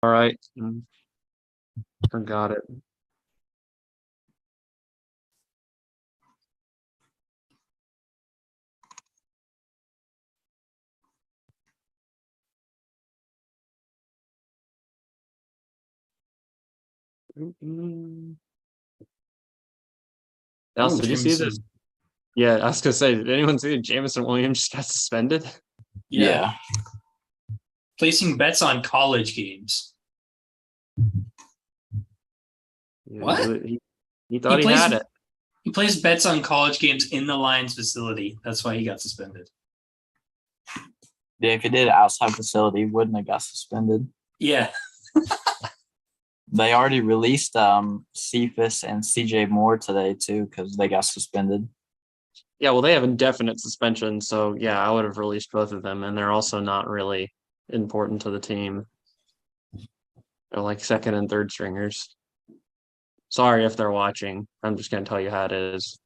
All right. Forgot it. Oh, Else, did you see this? Jameson. Yeah, I was gonna say, did anyone see that Jamison Williams just got suspended? Yeah. Yeah. Placing bets on college games. What? He He thought he had plays it. he plays bets on college games in the Lions facility. That's why he got suspended. Yeah, if he did it outside facility, he wouldn't have got suspended. Yeah. They already released Cephas and CJ Moore today too because they got suspended. Yeah, well, they have indefinite suspension, so yeah, I would have released both of them, and they're also not really important to the team. They're like second and third stringers. Sorry if they're watching. I'm just gonna tell you how it is.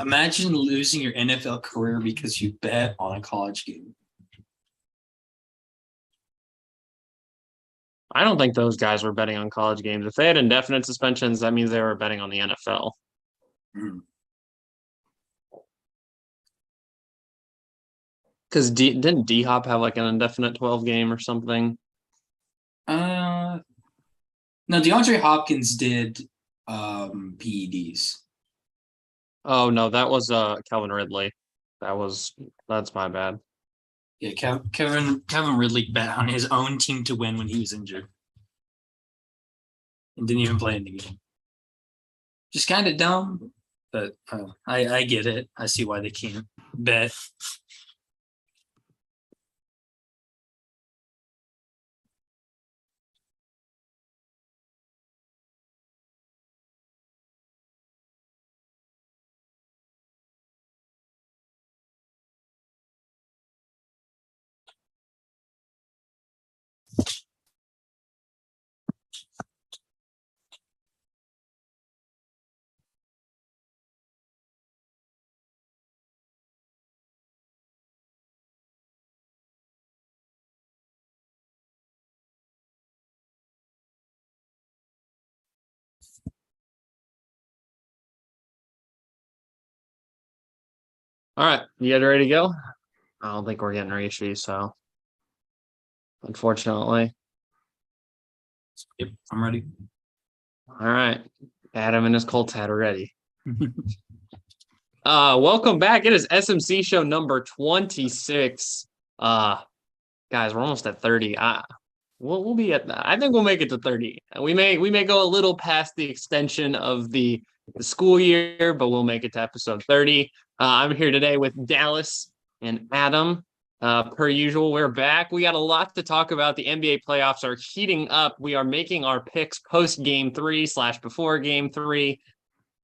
Imagine losing your NFL career because you bet on a college game. I don't think those guys were betting on college games. If they had indefinite suspensions, that means they were betting on the NFL. Mm. Because didn't D Hop have like an indefinite 12 game or something? No, DeAndre Hopkins did PEDs. Oh no, that was Calvin Ridley. That's my bad. Yeah, Kevin Ridley bet on his own team to win when he was injured. And didn't even play in the game. Just kind of dumb, but I get it. I see why they can't bet. All right, you guys ready to go? I don't think we're getting Rishi, so unfortunately. Yep, I'm ready. All right. Adam and his Colts hat are ready. Welcome back. It is SMC show number 26. Guys, we're almost at 30. We'll be at I think we'll make it to 30. We may go a little past the extension of the school year, but we'll make it to episode 30. I'm here today with Dallas and Adam. Per usual, we're back. We got a lot to talk about. The NBA playoffs are heating up. We are making our picks post game 3 / before game 3.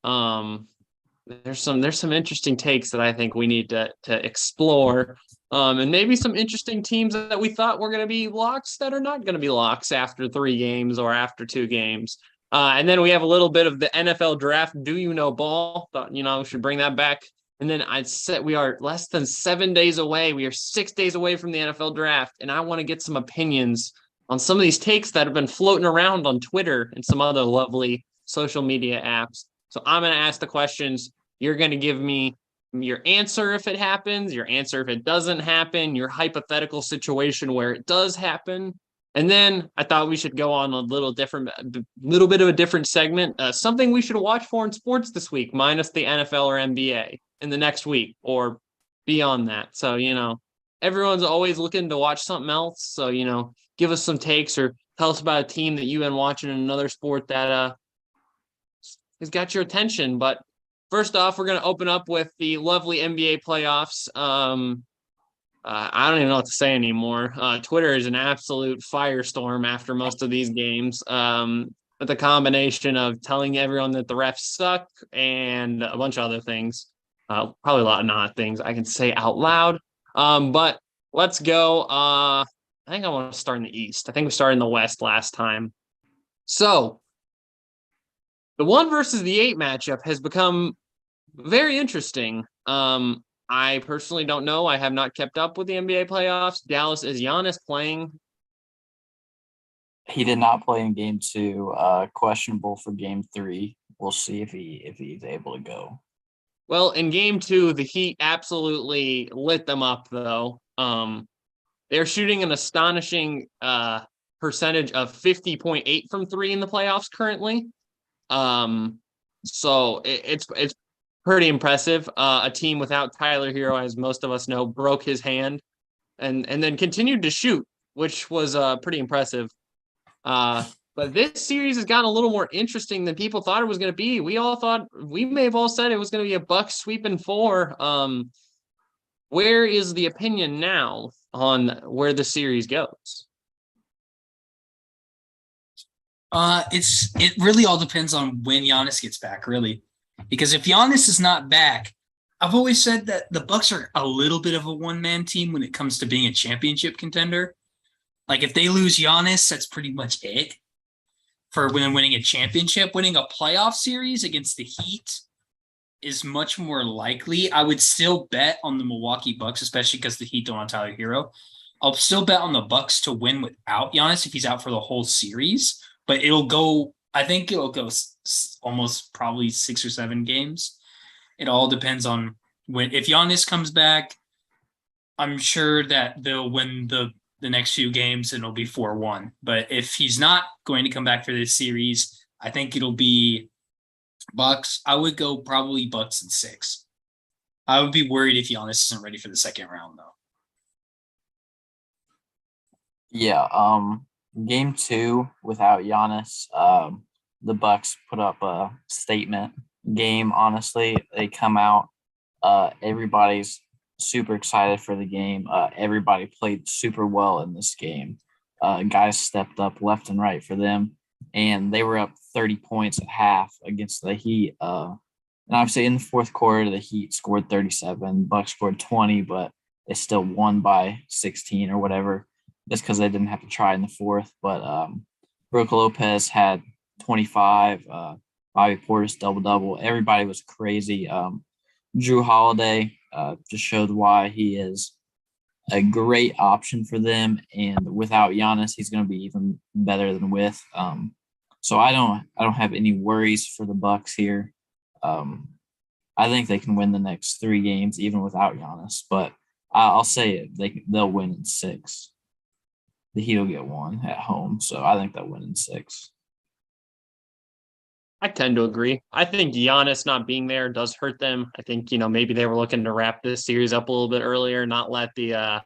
There's some interesting takes that I think we need to explore. And maybe some interesting teams that we thought were going to be locks that are not going to be locks after 3 games or after 2 games. And then we have a little bit of the NFL draft. Do you know ball? Thought, we should bring that back. And then I'd say we are less than 7 days away. We are 6 days away from the NFL draft. And I want to get some opinions on some of these takes that have been floating around on Twitter and some other lovely social media apps. So I'm going to ask the questions. You're going to give me your answer if it happens, your answer if it doesn't happen, your hypothetical situation where it does happen. And then I thought we should go on a little bit of a different segment, something we should watch for in sports this week, minus the NFL or NBA in the next week or beyond that. So, everyone's always looking to watch something else. So, give us some takes or tell us about a team that you've been watching in another sport that has got your attention. But first off, we're going to open up with the lovely NBA playoffs. I don't even know what to say anymore. Twitter is an absolute firestorm after most of these games. With a combination of telling everyone that the refs suck and a bunch of other things. Probably a lot of not things I can say out loud. But let's go. I think I want to start in the East. I think we started in the West last time. So the 1 versus the 8 matchup has become very interesting. I personally don't know. I have not kept up with the NBA playoffs. Dallas, is Giannis playing? He did not play in game 2. Questionable for game 3. We'll see if he's able to go. Well, in game 2, the Heat absolutely lit them up, though. They're shooting an astonishing percentage of 50.8 from three in the playoffs currently. So it's pretty impressive. A team without Tyler Hero, as most of us know, broke his hand and then continued to shoot, which was pretty impressive. But this series has gotten a little more interesting than people thought it was going to be. We may have all said it was going to be a Bucks sweep in 4. Where is the opinion now on where the series goes? It really all depends on when Giannis gets back, really. Because if Giannis is not back, I've always said that the Bucks are a little bit of a one-man team when it comes to being a championship contender. Like if they lose Giannis, that's pretty much it for when winning a championship. Winning a playoff series against the Heat is much more likely. I would still bet on the Milwaukee Bucks, especially because the Heat don't have Tyler Hero. I'll still bet on the Bucks to win without Giannis if he's out for the whole series. But I think it'll go almost probably 6 or 7 games. It all depends on if Giannis comes back. I'm sure that they'll win the next few games and it'll be 4-1. But if he's not going to come back for this series, I think it'll be Bucks. I would go probably Bucks in 6. I would be worried if Giannis isn't ready for the second round, though. Yeah. Game 2 without Giannis, the Bucks put up a statement game. Honestly, they come out. Everybody's super excited for the game. Everybody played super well in this game. Guys stepped up left and right for them, and they were up 30 points at half against the Heat. And obviously in the fourth quarter, the Heat scored 37, Bucks scored 20, but they still won by 16 or whatever, just because they didn't have to try in the fourth. But Brook Lopez had 25. Bobby Portis double-double. Everybody was crazy. Drew Holiday just showed why he is a great option for them, and without Giannis, he's going to be even better than with. So I don't have any worries for the Bucks here. I think they can win the next 3 games even without Giannis, but I'll say it, they'll win in 6. The Heat will get 1 at home, so I think they'll win in 6. I tend to agree. I think Giannis not being there does hurt them. I think, maybe they were looking to wrap this series up a little bit earlier, not let the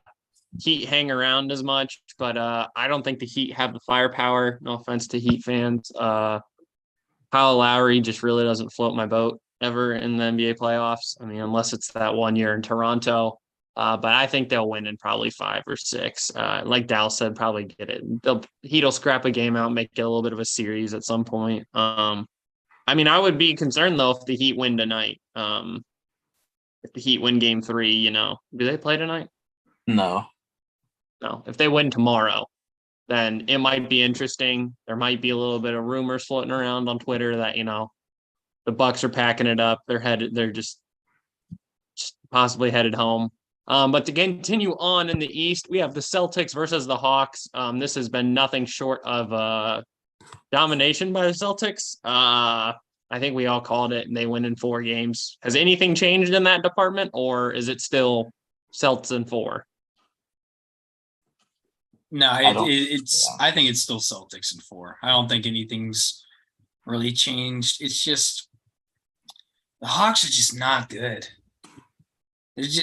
Heat hang around as much. But I don't think the Heat have the firepower. No offense to Heat fans. Kyle Lowry just really doesn't float my boat ever in the NBA playoffs. I mean, unless it's that 1 year in Toronto. But I think they'll win in probably 5 or 6. Like Dal said, probably get it. Heat'll scrap a game out, make it a little bit of a series at some point. I mean, I would be concerned though if the Heat win tonight. If the Heat win game 3, do they play tonight? No. If they win tomorrow, then it might be interesting. There might be a little bit of rumors floating around on Twitter that, the Bucks are packing it up. They're just possibly headed home. But to continue on in the East, we have the Celtics versus the Hawks. This has been nothing short of domination by the Celtics. I think we all called it, and they win in 4 games. Has anything changed in that department, or is it still Celtics in 4? No, I think it's still Celtics in 4. I don't think anything's really changed. It's just the Hawks are just not good.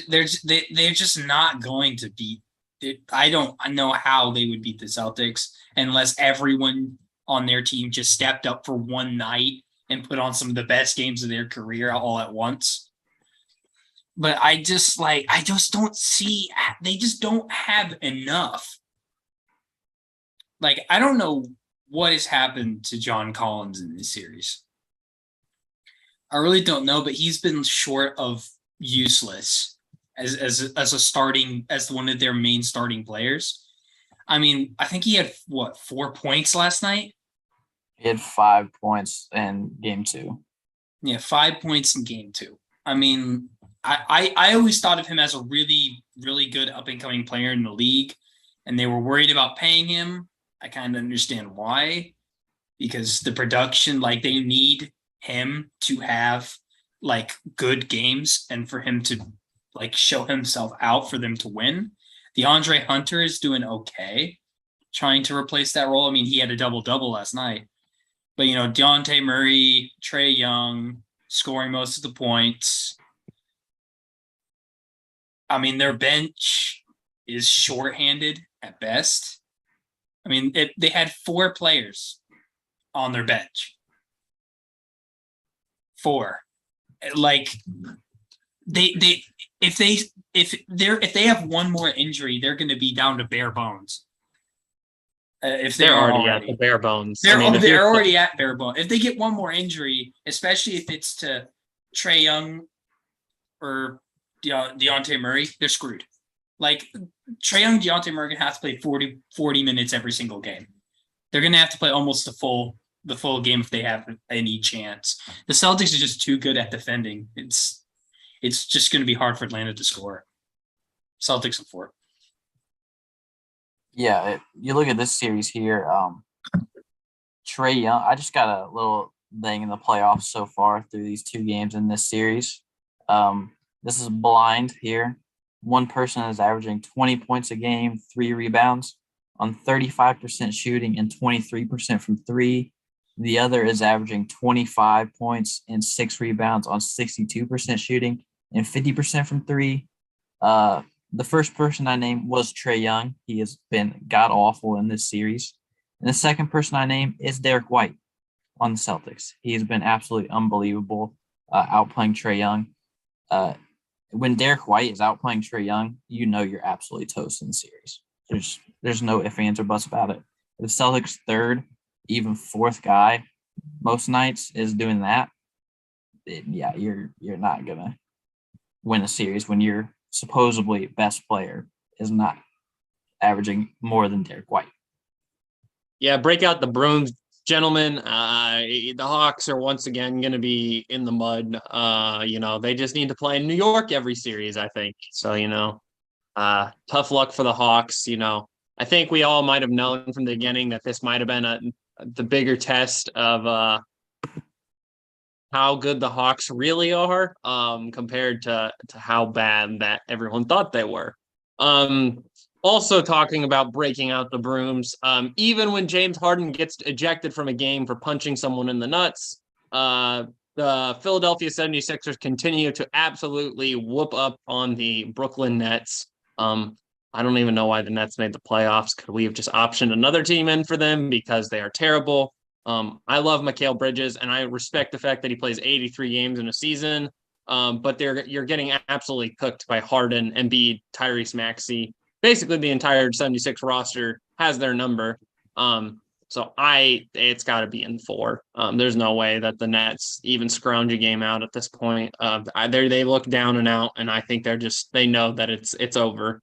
They're just not going to beat. I don't know how they would beat the Celtics unless everyone on their team just stepped up for one night and put on some of the best games of their career all at once. But I just don't see, they just don't have enough. Like, I don't know what has happened to John Collins in this series. I really don't know, but he's been short of useless as one of their main starting players. I mean, I think he had 4 points last night. He had 5 points in game 2. Yeah, 5 points in game 2. I mean, I always thought of him as a really, really good up and coming player in the league, and they were worried about paying him. I kind of understand why, because the production, like they need him to have like good games and for him to like show himself out for them to win. DeAndre Hunter is doing okay trying to replace that role. I mean, he had a double-double last night. But, Deontay Murray, Trae Young, scoring most of the points. I mean, their bench is shorthanded at best. I mean, they had 4 players on their bench. 4. Like if they have one more injury, they're going to be down to bare bones. If they're already at the bare bones. They're already at bare bones. If they get one more injury, especially if it's to Trae Young or Deontay Murray, they're screwed. Like Trae Young, Deontay Murray have to play 40 minutes every single game. They're going to have to play almost the full game if they have any chance. The Celtics are just too good at defending. It's just going to be hard for Atlanta to score. Celtics in 4. Yeah, you look at this series here. Trae Young, I just got a little thing in the playoffs so far through these 2 games in this series. This is blind here. One person is averaging 20 points a game, 3 rebounds on 35% shooting and 23% from 3. The other is averaging 25 points and 6 rebounds on 62% shooting and 50% from 3. The first person I named was Trae Young. He has been god-awful in this series. And the second person I named is Derek White on the Celtics. He has been absolutely unbelievable, outplaying Trae Young. When Derek White is outplaying Trae Young, you're absolutely toast in the series. There's no ifs, ands, or buts about it. If the Celtics' third, even 4th guy most nights is doing that, you're not going to win a series when your supposedly best player is not averaging more than Derek White. Yeah, break out the brooms, gentlemen. The Hawks are once again going to be in the mud. They just need to play in New York every series, I think. So, tough luck for the Hawks. I think we all might have known from the beginning that this might have been the bigger test of how good the Hawks really are compared to how bad that everyone thought they were. Also talking about breaking out the brooms, even when James Harden gets ejected from a game for punching someone in the nuts, the Philadelphia 76ers continue to absolutely whoop up on the Brooklyn Nets. I don't even know why the Nets made the playoffs. Could we have just optioned another team in for them because they are terrible? I love Mikal Bridges, and I respect the fact that he plays 83 games in a season. But you're getting absolutely cooked by Harden, Embiid, Tyrese Maxey. Basically, the entire 76 roster has their number. So it's got to be in 4. There's no way that the Nets even scrounge a game out at this point. They look down and out, and I think they know that it's over.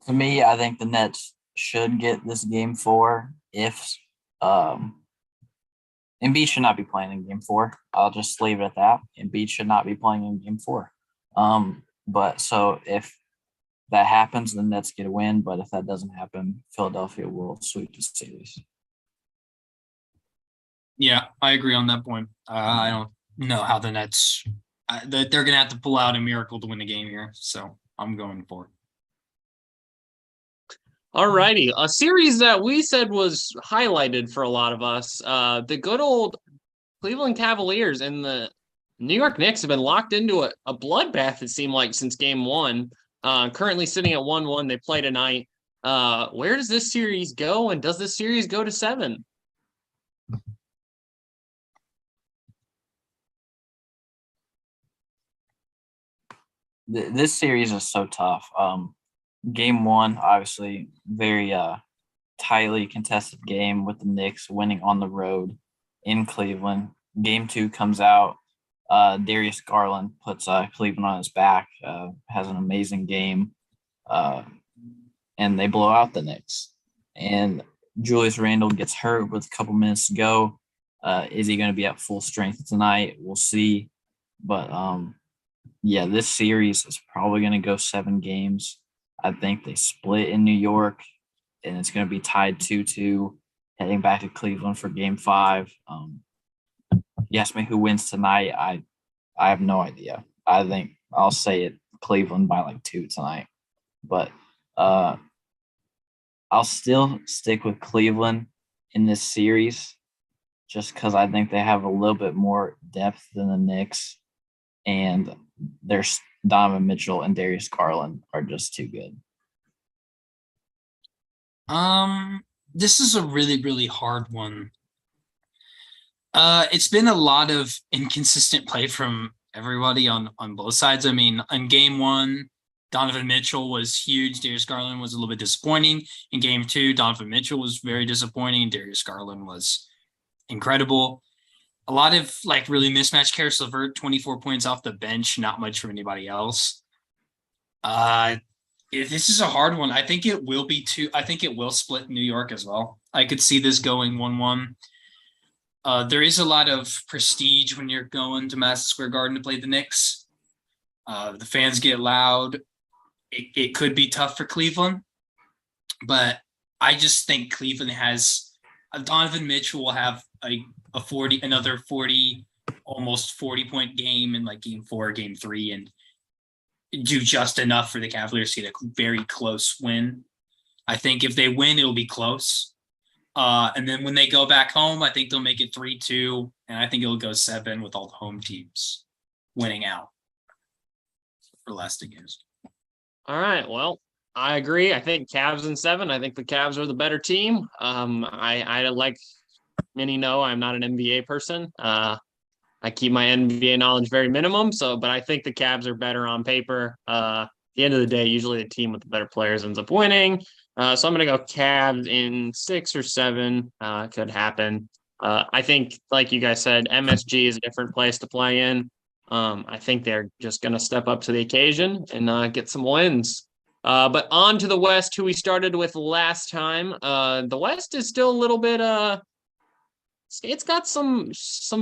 To me, I think the Nets should get this game 4 if Embiid should not be playing in game 4. I'll just leave it at that. Embiid should not be playing in game 4. But so if that happens, the Nets get a win. But if that doesn't happen, Philadelphia will sweep the series. Yeah, I agree on that point. I don't know how the Nets they're going to have to pull out a miracle to win the game here. So I'm going for it. All righty. A series that we said was highlighted for a lot of us. The good old Cleveland Cavaliers and the New York Knicks have been locked into a bloodbath, it seemed like, since game 1. Currently sitting at 1-1. They play tonight. Where does this series go, and does this series go to 7? This series is so tough. Game 1, obviously, very tightly contested game with the Knicks winning on the road in Cleveland. Game 2 comes out. Darius Garland puts Cleveland on his back, has an amazing game, and they blow out the Knicks. And Julius Randle gets hurt with a couple minutes to go. Is he going to be at full strength tonight? We'll see. But, this series is probably going to go 7 games. I think they split in New York, and it's going to be tied 2-2, heading back to Cleveland for Game 5. You ask me who wins tonight, I have no idea. I think I'll say it Cleveland by like 2 tonight. But I'll still stick with Cleveland in this series just because I think they have a little bit more depth than the Knicks, and there's Donovan Mitchell and Darius Garland are just too good. This is a really, really hard one. It's been a lot of inconsistent play from everybody on both sides. I mean, in game 1, Donovan Mitchell was huge. Darius Garland was a little bit disappointing. In game 2, Donovan Mitchell was very disappointing. Darius Garland was incredible. A lot of like really mismatched. Karis LeVert, 24 points off the bench, not much from anybody else. This is a hard one. I think it will be 2. I think it will split New York as well. I could see this going 1-1. There is a lot of prestige when you're going to Madison Square Garden to play the Knicks. The fans get loud. It could be tough for Cleveland, but I just think Cleveland has Donovan Mitchell will have another 40, almost 40-point game in like game 4, game 3, and do just enough for the Cavaliers to get a very close win. I think if they win, it'll be close. And then when they go back home, I think they'll make it 3-2, and I think it'll go 7 with all the home teams winning out for last games. All right. Well, I agree. I think Cavs in 7. I think the Cavs are the better team. I like many know I'm not an NBA person. I keep my NBA knowledge very minimum. But I think the Cavs are better on paper. At the end of the day, usually the team with the better players ends up winning. So I'm going to go Cavs in 6 or 7. Could happen. I think, like you guys said, MSG is a different place to play in. I think they're just going to step up to the occasion and get some wins. But on to the West, who we started with last time. The West is still a little bit it's got some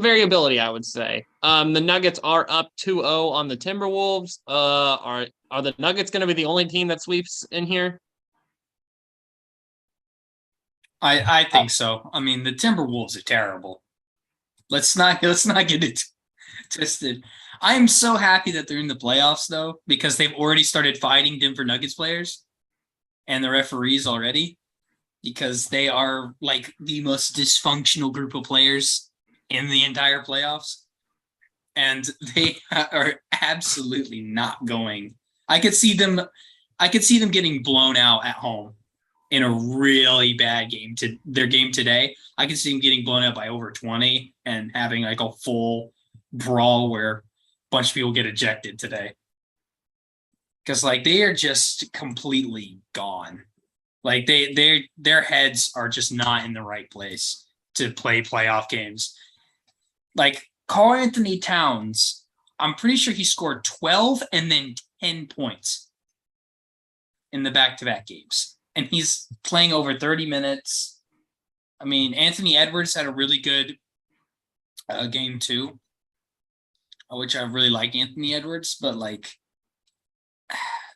variability, I would say. The Nuggets are up 2-0 on the Timberwolves. Are the Nuggets going to be the only team that sweeps in here? I think so. I mean, the Timberwolves are terrible. Let's not get it twisted. I am so happy that they're in the playoffs though, because they've already started fighting Denver Nuggets players and the referees already, because they are like the most dysfunctional group of players in the entire playoffs. And they are absolutely not going. I could see them getting blown out at home in a really bad game to their game today. I could see them getting blown out by over 20 and having like a full brawl where a bunch of people get ejected today. Because like they are just completely gone. Like their heads are just not in the right place to play playoff games. Like Karl-Anthony Towns, I'm pretty sure he scored 12 and then 10 points in the back-to-back games. And he's playing over 30 minutes. I mean, Anthony Edwards had a really good game too, which I really like Anthony Edwards, but like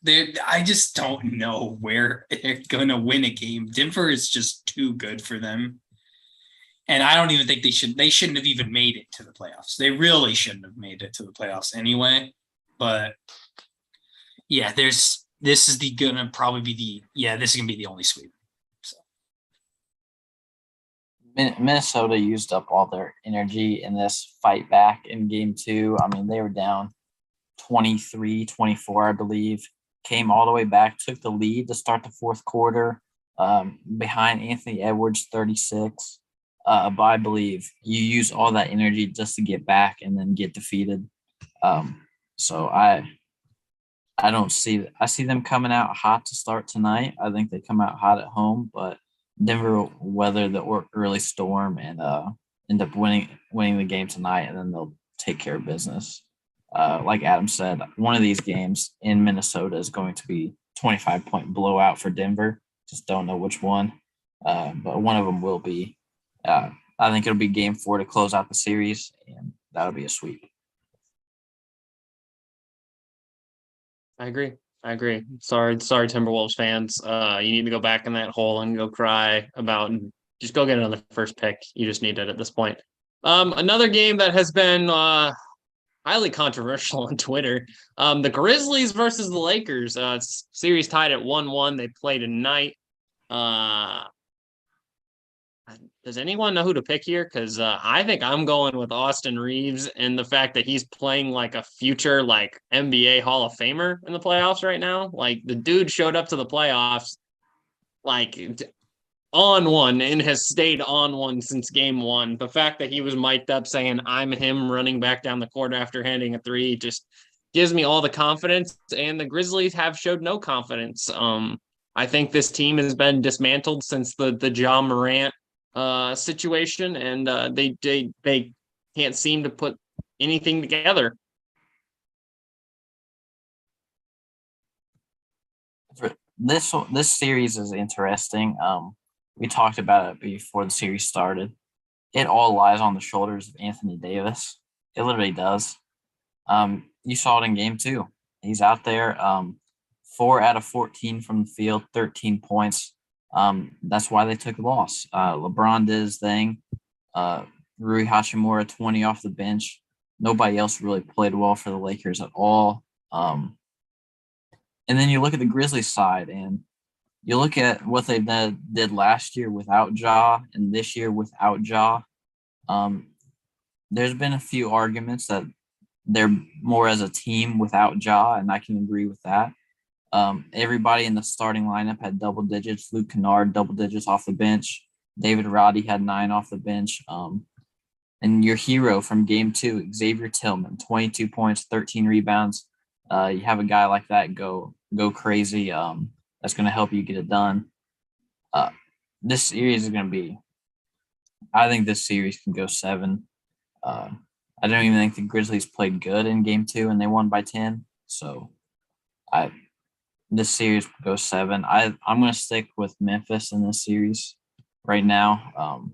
I just don't know where they're going to win a game. Denver is just too good for them. And I don't even think they shouldn't have even made it to the playoffs. They really shouldn't have made it to the playoffs anyway. But yeah, this is gonna be the only sweep. So Minnesota used up all their energy in this fight back in game 2. I mean, they were down 23-24, I believe, came all the way back, took the lead to start the fourth quarter behind Anthony Edwards, 36. But I believe you use all that energy just to get back and then get defeated. So I see them coming out hot to start tonight. I think they come out hot at home, but Denver will weather the early storm and end up winning the game tonight, and then they'll take care of business. Like Adam said, one of these games in Minnesota is going to be 25-point blowout for Denver. Just don't know which one, but one of them will be. I think it'll be game 4 to close out the series, and that'll be a sweep. I agree. I agree. Sorry, Timberwolves fans. You need to go back in that hole and go cry about. Just go get another first pick. You just need it at this point. Another game that has been highly controversial on Twitter. The Grizzlies versus the Lakers. Series tied at 1-1. They play tonight. Does anyone know who to pick here? Because I think I'm going with Austin Reeves and the fact that he's playing like a future like NBA Hall of Famer in the playoffs right now. Like the dude showed up to the playoffs like on one and has stayed on one since game one. The fact that he was mic'd up saying I'm him running back down the court after handing a three just gives me all the confidence. And the Grizzlies have showed no confidence. I think this team has been dismantled since the Ja Morant situation, and they can't seem to put anything together. This series is interesting. We talked about it before the series started. It all lies on the shoulders of Anthony Davis. It literally does. You saw it in game 2. He's out there, 4 out of 14 from the field, 13 points. That's why they took a loss. LeBron did his thing. Rui Hachimura, 20 off the bench. Nobody else really played well for the Lakers at all. And then you look at the Grizzlies side, and you look at what they did last year without Ja and this year without Ja. There's been a few arguments that they're more as a team without Ja, and I can agree with that. Everybody in the starting lineup had double digits. Luke Kennard, double digits off the bench. David Roddy had 9 off the bench. And your hero from game 2, Xavier Tillman, 22 points, 13 rebounds. You have a guy like that go crazy. That's going to help you get it done. This series is going to be, I think this series can go 7. I don't even think the Grizzlies played good in game 2 and they won by 10. So this series goes 7. I'm going to stick with Memphis in this series right now.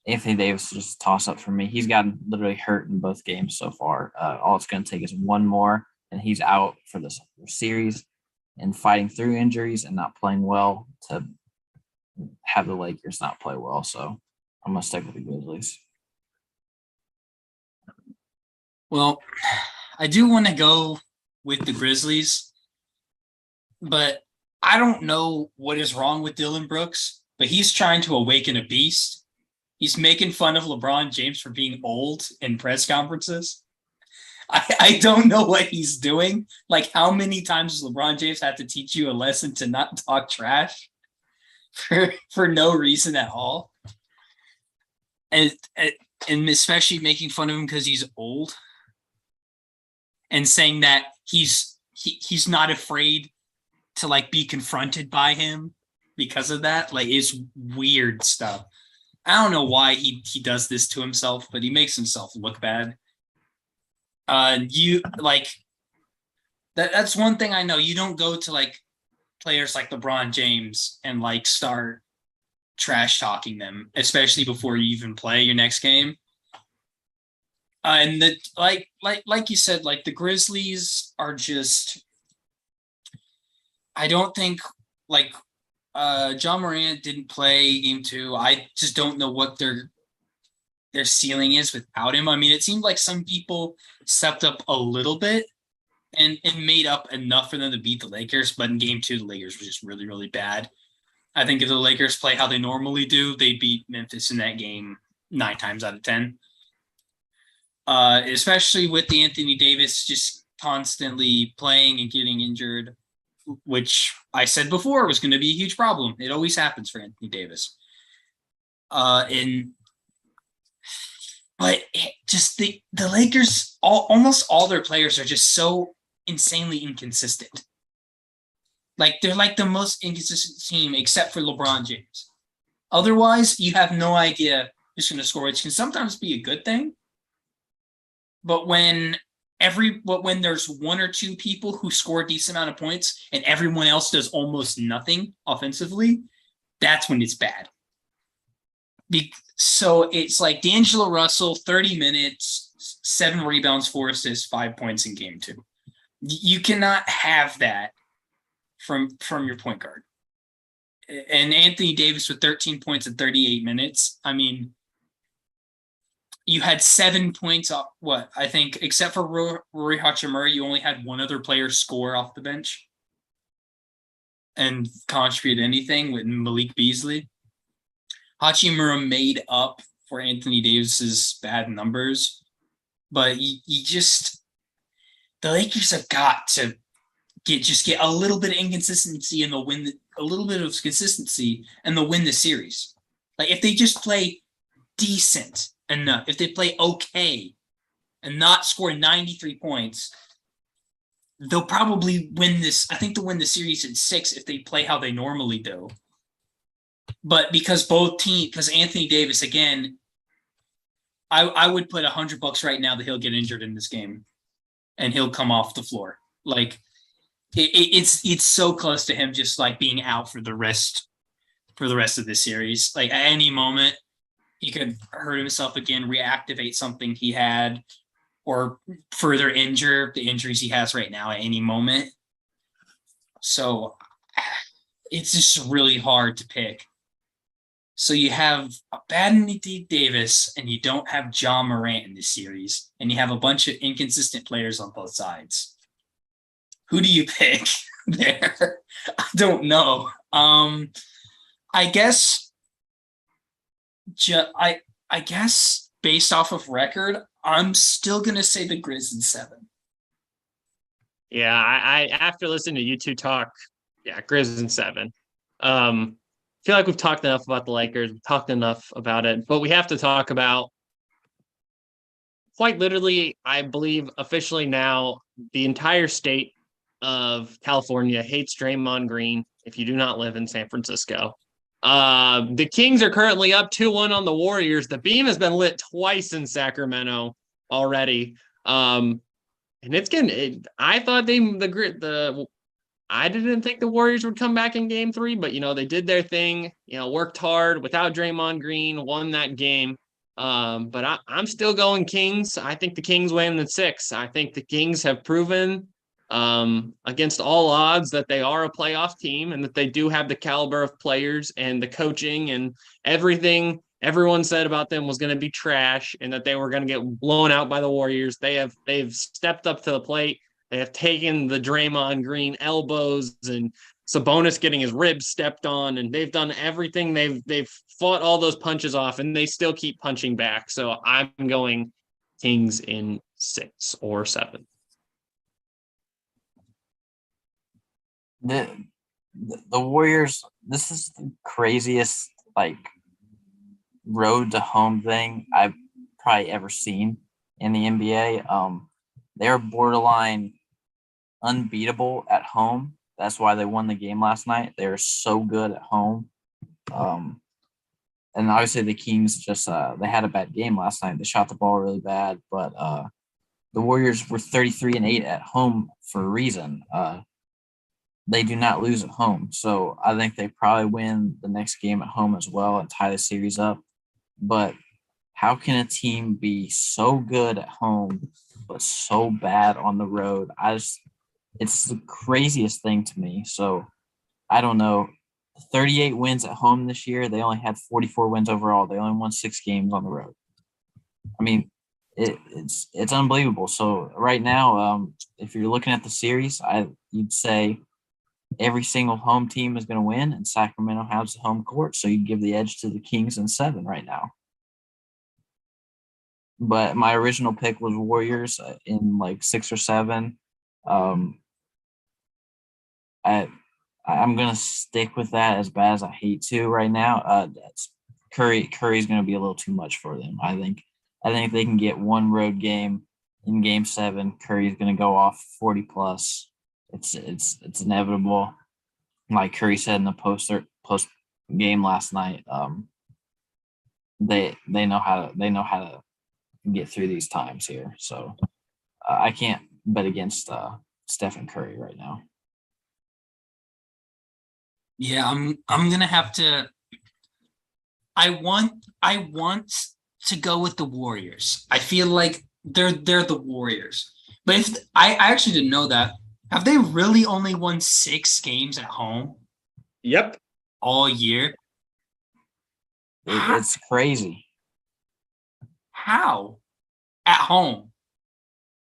Anthony Davis is just a toss-up for me. He's gotten literally hurt in both games so far. All it's going to take is one more, and he's out for this series and fighting through injuries and not playing well to have the Lakers not play well. So I'm going to stick with the Grizzlies. Well, I do want to go with the Grizzlies, but I don't know what is wrong with Dillon Brooks, but he's trying to awaken a beast. He's making fun of LeBron James for being old in press conferences. I don't know what he's doing. Like, how many times does LeBron James have to teach you a lesson to not talk trash for no reason at all? And especially making fun of him because he's old and saying that he's not afraid to like be confronted by him because of that. Like, it's weird stuff. I don't know why he does this to himself, but he makes himself look bad. You like that's one thing I know. You don't go to like players like LeBron James and like start trash talking them, especially before you even play your next game. And the like you said, like the Grizzlies are just. I don't think like Ja Morant didn't play game 2. I just don't know what their ceiling is without him. I mean, it seemed like some people stepped up a little bit and made up enough for them to beat the Lakers. But in game 2, the Lakers were just really, really bad. I think if the Lakers play how they normally do, they beat Memphis in that game 9 times out of 10. Especially with the Anthony Davis just constantly playing and getting injured, which I said before was going to be a huge problem. It always happens for Anthony Davis. But just the Lakers, almost all their players are just so insanely inconsistent. Like, they're like the most inconsistent team except for LeBron James. Otherwise, you have no idea who's going to score, which can sometimes be a good thing. But when there's 1 or 2 people who score a decent amount of points and everyone else does almost nothing offensively, that's when it's bad. So it's like D'Angelo Russell, 30 minutes, 7 rebounds, 4 assists, 5 points in game 2. You cannot have that from your point guard. And Anthony Davis with 13 points in 38 minutes. I mean, you had 7 points off what I think, except for Rory Hachimura, you only had one other player score off the bench and contribute anything with Malik Beasley. Hachimura made up for Anthony Davis's bad numbers, but you just the Lakers have got to get a little bit of inconsistency and they'll win a little bit of consistency and they'll win the series. Like if they just play decent enough, if they play okay and not score 93 points, they'll probably win this. I think they'll win the series in 6 if they play how they normally do. But because because Anthony Davis, again, I would put $100 right now that he'll get injured in this game and he'll come off the floor. Like it's so close to him just like being out for the rest of the series. Like at any moment, he could hurt himself again, reactivate something he had, or further injure the injuries he has right now at any moment. So it's just really hard to pick. So you have a bad Anthony Davis and you don't have John Morant in this series, and you have a bunch of inconsistent players on both sides. Who do you pick there? I don't know. I guess I guess based off of record, I'm still gonna say the Grizz in 7. Yeah, I after listening to you two talk, yeah, Grizz in 7. Feel like we've talked enough about the Lakers. We've talked enough about it, but we have to talk about quite literally, I believe officially now, the entire state of California hates Draymond Green if you do not live in San Francisco. The Kings are currently up 2-1 on the Warriors. The beam has been lit twice in Sacramento already. And it's getting, I thought I didn't think the Warriors would come back in game 3, but, they did their thing, worked hard without Draymond Green, won that game. But I'm still going Kings. I think the Kings win in 6. I think the Kings have proven against all odds that they are a playoff team and that they do have the caliber of players and the coaching and everything everyone said about them was going to be trash and that they were going to get blown out by the Warriors. They've stepped up to the plate. They have taken the Draymond Green elbows and Sabonis getting his ribs stepped on, and they've done everything. They've fought all those punches off, and they still keep punching back. So I'm going Kings in 6 or 7. The Warriors, this is the craziest road to home thing I've probably ever seen in the NBA. They're borderline unbeatable at home. That's why they won the game last night. They're so good at home. And obviously the Kings just they had a bad game last night. They shot the ball really bad, but the Warriors were 33-8 at home for a reason. They do not lose at home. So I think they probably win the next game at home as well and tie the series up. But how can a team be so good at home but so bad on the road? It's the craziest thing to me. So I don't know. 38 wins at home this year. They only had 44 wins overall. They only won 6 games on the road. I mean, it's unbelievable. So right now, if you're looking at the series, you'd say every single home team is going to win, and Sacramento has the home court. So you give the edge to the Kings in 7 right now. But my original pick was Warriors in 6 or 7. I'm gonna stick with that as bad as I hate to right now. Curry's gonna be a little too much for them. I think they can get one road game in game 7. Curry's gonna go off 40 plus. It's inevitable. Like Curry said in the post game last night, they know how to get through these times here. So I can't bet against Stephen Curry right now. Yeah, I'm gonna have to. I want to go with the Warriors. I feel like they're the Warriors, But if I actually didn't know that. Have they really only won 6 games at home Yep. all year? It's crazy. How? At home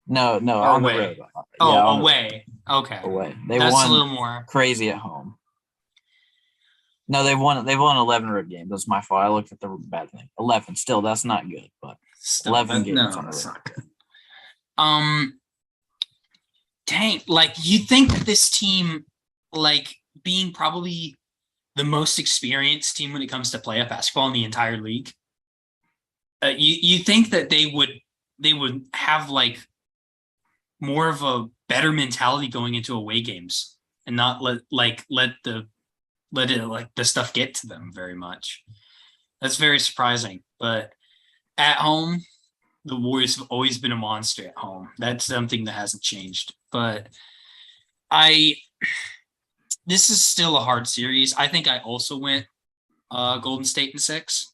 No, or on the away? road. Oh, Yeah, on away. Okay. away. They That's a won little more. crazy at home. No, they've won 11 road games. That's my fault. I looked at the bad thing. 11. Still, that's not good, but Still, 11 that, games no, on the that's road. not good. Dang, like you think that this team, like being probably the most experienced team when it comes to playoff basketball in the entire league, you think that they would have like more of a better mentality going into away games and not let it like the stuff get to them very much. That's very surprising. But at home, the Warriors have always been a monster at home. That's something that hasn't changed. But I this is still a hard series. I think I also went Golden State in 6.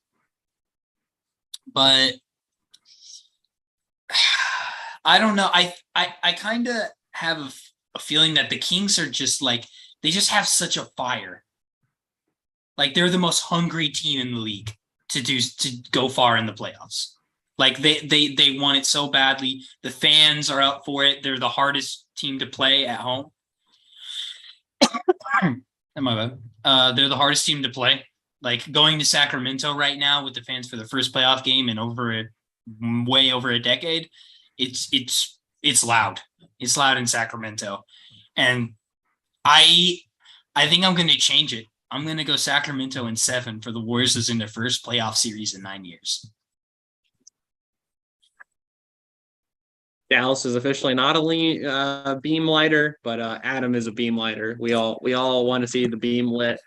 But I don't know. I kind of have a feeling that the Kings are just like they just have such a fire. Like they're the most hungry team in the league to go far in the playoffs. Like they want it so badly. The fans are out for it. They're the hardest team to play at home. Am I bad? They're the hardest team to play. Like going to Sacramento right now with the fans for the first playoff game in way over a decade. It's loud. It's loud in Sacramento, and I I think I'm going to change it. I'm going to go Sacramento in 7 for the Warriors as in their first playoff series in 9 years. Dallas is officially not a beam lighter, but Adam is a beam lighter. We all want to see the beam lit.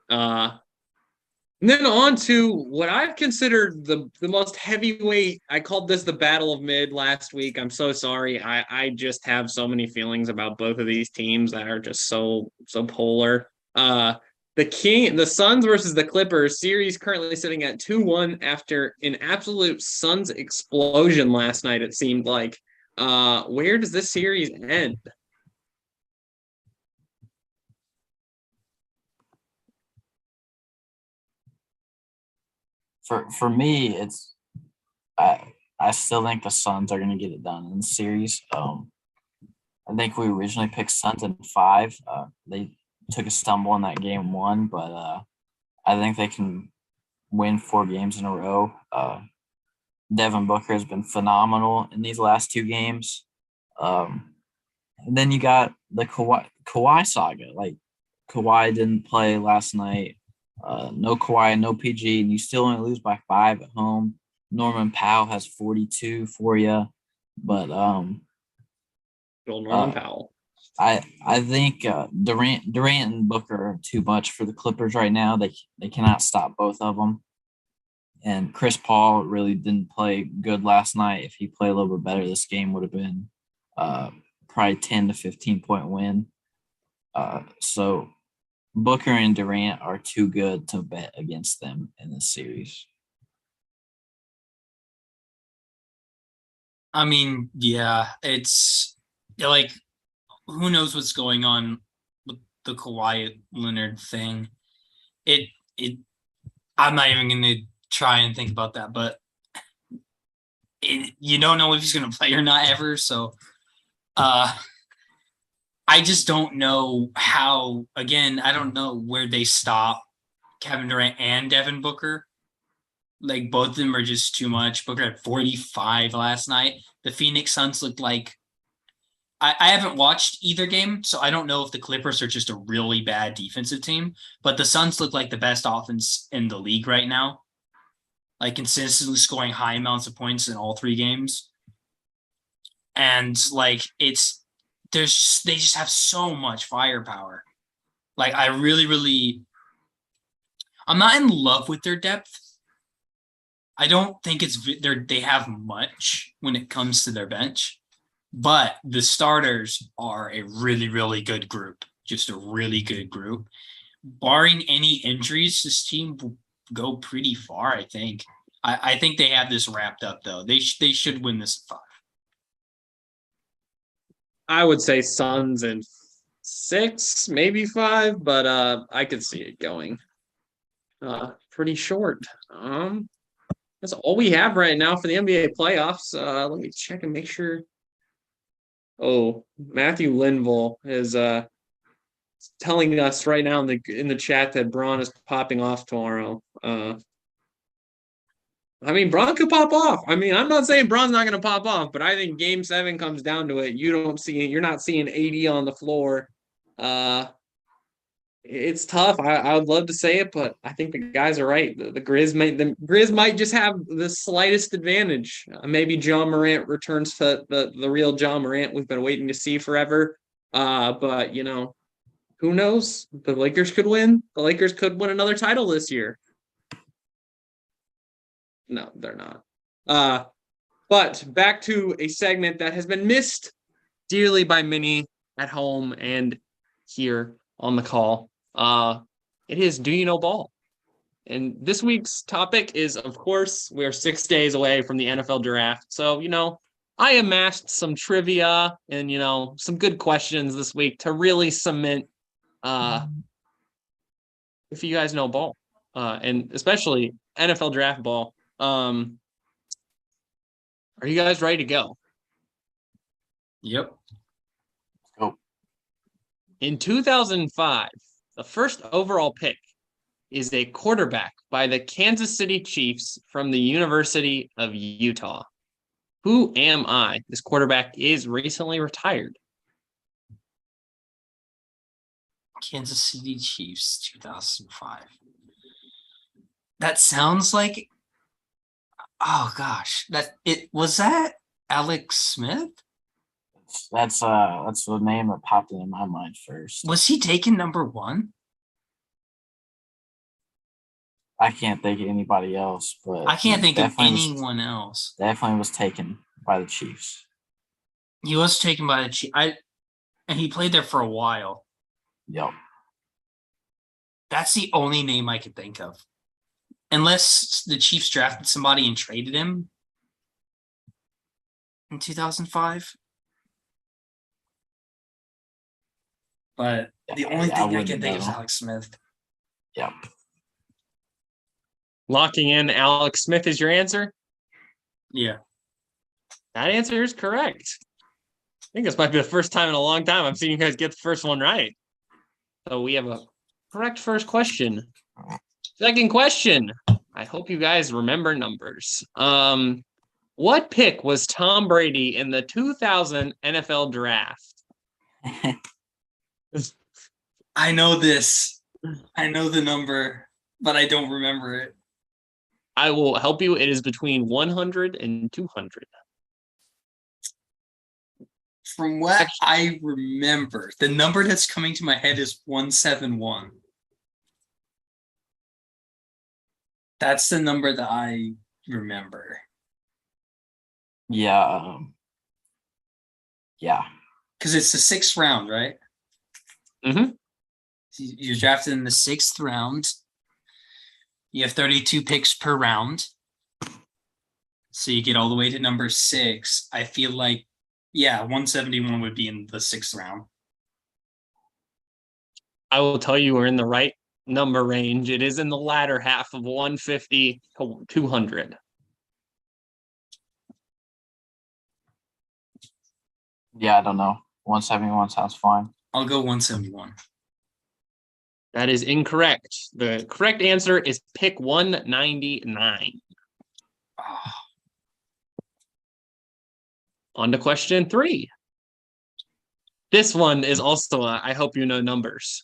And then on to what I've considered the most heavyweight. I called this the Battle of Mid last week. I'm so sorry. I just have so many feelings about both of these teams that are just so polar. The Suns versus the Clippers series currently sitting at 2-1 after an absolute Suns explosion last night, it seemed like. Where does this series end? For me, I still think the Suns are going to get it done in the series. I think we originally picked Suns in 5. They took a stumble in that game 1, but I think they can win 4 games in a row. Devin Booker has been phenomenal in these last 2 games. And then you got the Kawhi saga. Like Kawhi didn't play last night. No Kawhi, no PG, and you still only lose by 5 at home. Norman Powell has 42 for you, but Norman Powell. I think Durant and Booker are too much for the Clippers right now. They cannot stop both of them. And Chris Paul really didn't play good last night. If he played a little bit better, this game would have been probably 10 to 15 point win. So Booker and Durant are too good to bet against them in this series. I mean, yeah, it's like who knows what's going on with the Kawhi Leonard thing. It I'm not even going to try and think about that, but you don't know if he's going to play or not ever. So, I just don't know how. Again, I don't know where they stop Kevin Durant and Devin Booker. Like both of them are just too much. Booker had 45 last night. The Phoenix Suns looked like I haven't watched either game, so I don't know if the Clippers are just a really bad defensive team, but the Suns look like the best offense in the league right now. Like consistently scoring high amounts of points in all 3 games. And like they just have so much firepower. Like I really I'm not in love with their depth. I don't think they have much when it comes to their bench, but the starters are a really good group. Just a really good group. Barring any injuries, this team will go pretty far. I think. I think they have this wrapped up though. They should win this 5. I would say Suns in 6, maybe 5, but I could see it going pretty short. That's all we have right now for the NBA playoffs. Let me check and make sure. Oh, Matthew Linville is telling us right now in the chat that Braun is popping off tomorrow. I mean, Braun could pop off. I mean, I'm not saying Braun's not going to pop off, but I think Game 7 comes down to it. You're not seeing AD on the floor. It's tough. I would love to say it, but I think the guys are right. The Grizz might just have the slightest advantage. Maybe John Morant returns to the real John Morant we've been waiting to see forever. But who knows? The Lakers could win. The Lakers could win another title this year. No, they're not. But back to a segment that has been missed dearly by many at home and here on the call. It is Do You Know Ball? And this week's topic is, of course, we are 6 days away from the NFL draft. So, I amassed some trivia and, some good questions this week to really cement if you guys know ball, and especially NFL draft ball. Are you guys ready to go? Yep. Go. In 2005, the first overall pick is a quarterback by the Kansas City Chiefs from the University of Utah. Who am I? This quarterback is recently retired. Kansas City Chiefs, 2005. That sounds like, oh gosh, was that Alex Smith? That's the name that popped into my mind first. Was he taken number 1? I can't think of anybody else, but I can't think of anyone else. Definitely was taken by the Chiefs. He was taken by the Chiefs. And he played there for a while. Yep. That's the only name I could think of. Unless the Chiefs drafted somebody and traded him in 2005. But the only thing I can think of is Alex Smith. Yep. Locking in Alex Smith is your answer? Yeah. That answer is correct. I think this might be the first time in a long time I've seen you guys get the first one right. So we have a correct first question. Second question. I hope you guys remember numbers. What pick was Tom Brady in the 2000 NFL draft? I know this. I know the number, but I don't remember it. I will help you. It is between 100 and 200. From what I remember, the number that's coming to my head is 171. That's the number that I remember. Yeah. Yeah. Because it's the 6th round, right? Mm-hmm. You're drafted in the 6th round. You have 32 picks per round. So you get all the way to number 6. I feel like, 171 would be in the 6th round. I will tell you we're in the right number range. It is in the latter half of 150 to 200. Yeah, I don't know. 171 sounds fine. I'll go 171. That is incorrect. The correct answer is pick 199. Oh. On to question 3. This one is also, I hope you know numbers.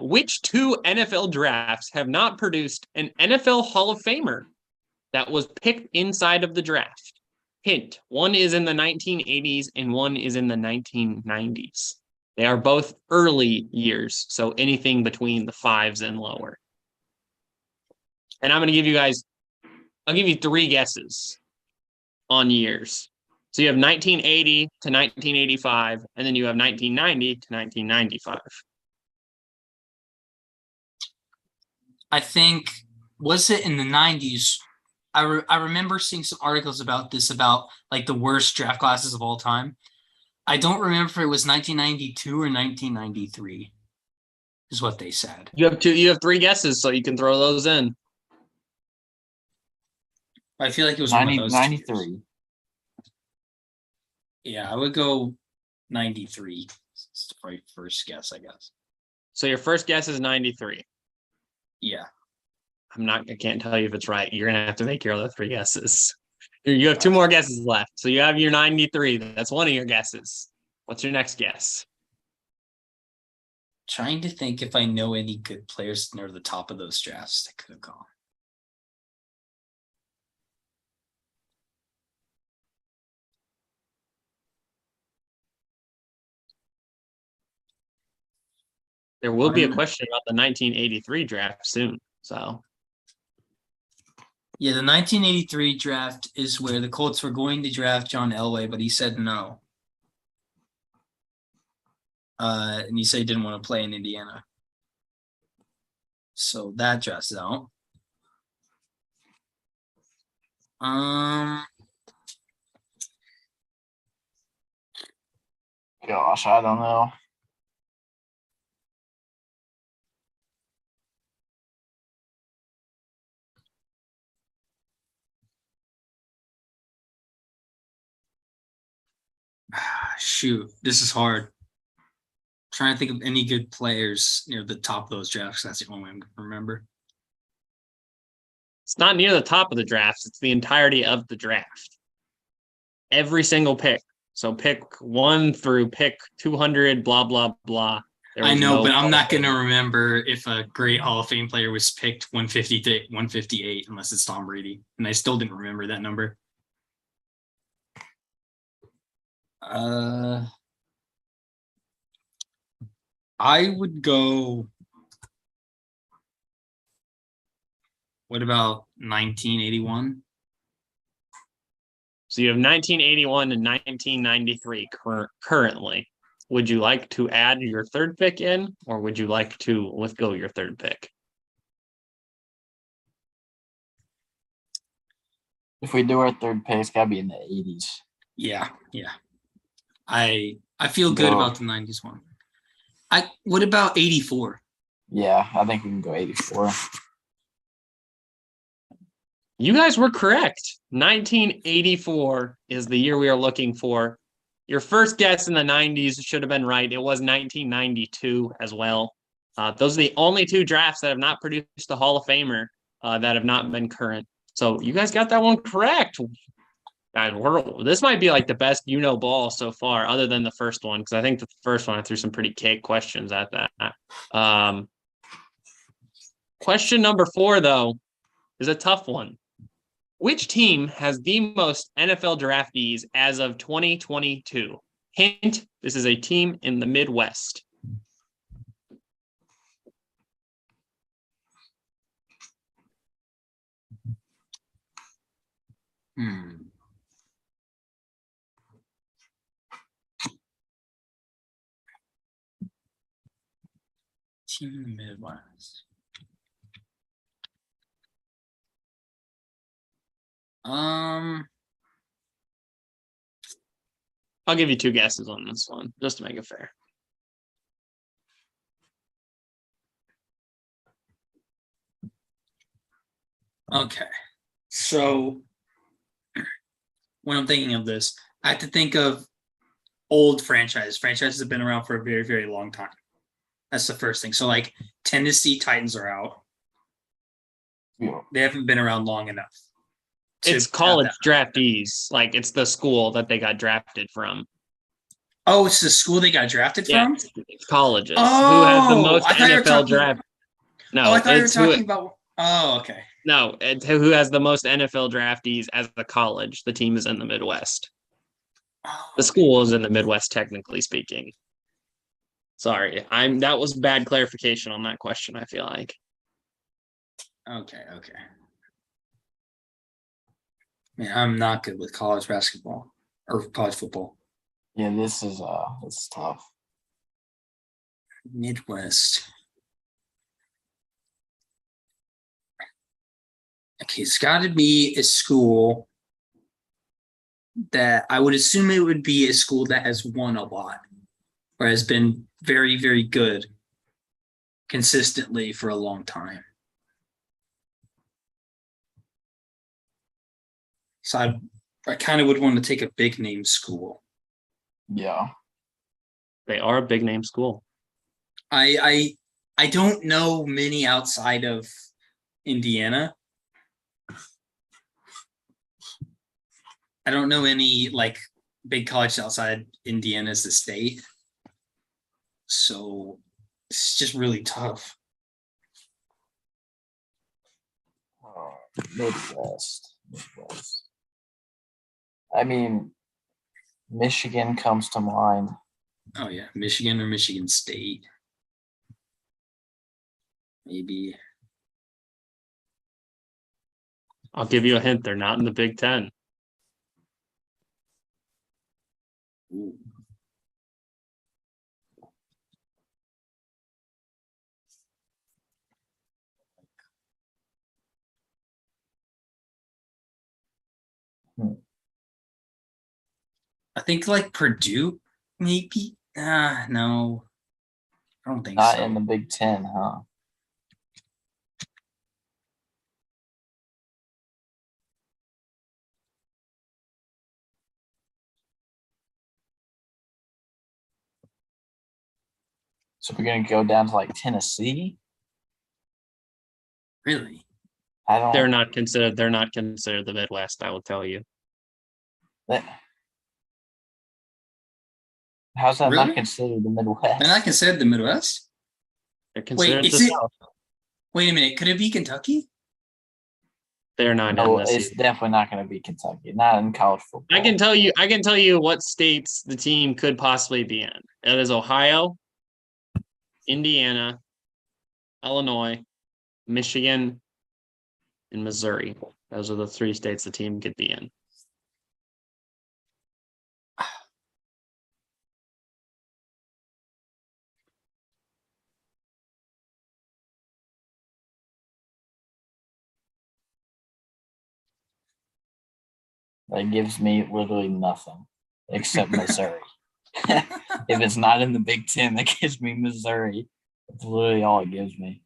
Which 2 NFL drafts have not produced an NFL Hall of Famer that was picked inside of the draft? Hint, one is in the 1980s and one is in the 1990s. They are both early years, so anything between the 5s and lower. And I'm going to give you guys, I'll give you 3 guesses on years. So you have 1980 to 1985, and then you have 1990 to 1995. I think, was it in the 90s? I remember seeing some articles about this, about like the worst draft classes of all time. I don't remember if it was 1992 or 1993, is what they said. You have three guesses, so you can throw those in. I feel like it was one of those 93. Yeah, I would go 93. It's the right first guess, I guess. So your first guess is 93. Yeah. I can't tell you if it's right. You're gonna have to make your other three guesses. You have two more guesses left. So you have your 93. That's one of your guesses. What's your next guess? Trying to think if I know any good players near the top of those drafts that could have gone. There will be a question about the 1983 draft soon. So yeah, the 1983 draft is where the Colts were going to draft John Elway, but he said no. And he said he didn't want to play in Indiana. So that draft's out. Gosh, I don't know. Shoot, this is hard. Trying to think of any good players near the top of those drafts. That's the only way I'm going to remember. it's not near the top of the drafts. It's the entirety of the draft. Every single pick. So pick 1 through pick 200, blah, blah, blah. I know, but I'm not going to remember if a great Hall of Fame player was picked 150 to 158 unless it's Tom Brady. And I still didn't remember that number. I would go. What about 1981? So you have 1981 and 1993 currently. Would you like to add your third pick in, or would you like to withdraw your third pick? If we do our third pick, it's got to be in the 80s. Yeah. I feel good about the 90s one. What about 84? Yeah, I think we can go 84. You guys were correct. 1984 is the year we are looking for. Your first guess in the 90s should have been right. It was 1992 as well. Those are the only two drafts that have not produced a Hall of Famer that have not been current. So you guys got that one correct. This might be like the best ball so far, other than the first one, because I think the first one I threw some pretty cake questions at that. Question number 4, though, is a tough one. Which team has the most NFL draftees as of 2022? Hint, this is a team in the Midwest. Team in the Midwest. I'll give you 2 guesses on this one, just to make it fair. Okay. So when I'm thinking of this, I have to think of old franchises. Franchises have been around for a very, very long time. That's the first thing. So like Tennessee Titans are out. Yeah. They haven't been around long enough. It's college draftees. Like, it's the school that they got drafted from. Oh, it's the school they got drafted from? It's colleges. Oh, who has the most NFL draft? No, I thought you were talking about. Oh, okay. No, it's who has the most NFL draftees as a college. The team is in the Midwest. The school is in the Midwest, technically speaking. Sorry, that was bad clarification on that question, I feel like. Okay. Man, I'm not good with college basketball or college football. Yeah, this is tough. Midwest. Okay, it's got to be a school that I would assume it would be a school that has won a lot or has been very, very good consistently for a long time. So I kind of would want to take a big name school. Yeah. They are a big name school. I don't know many outside of Indiana. I don't know any like big colleges outside Indiana as the state. So it's just really tough. Midwest. I mean, Michigan comes to mind. Oh yeah, Michigan or Michigan State. Maybe. I'll give you a hint. They're not in the Big Ten. Ooh. I think like Purdue, maybe. No, I don't think Not so. in the Big Ten, huh? So we're gonna go down to like Tennessee. Really? I don't. They're not considered. They're not considered the Midwest. I will tell you. How's that Really? not considered the Midwest? They're not considered the Midwest? They're considered is the it- South. Wait a minute. Could it be Kentucky? They're not No, in this. it's definitely not going to be Kentucky. Not in college football. I can tell you. I can tell you what states the team could possibly be in. It is Ohio, Indiana, Illinois, Michigan, and Missouri. Those are the 3 states the team could be in. That gives me literally nothing except Missouri. If it's not in the Big Ten, that gives me Missouri. That's literally all it gives me.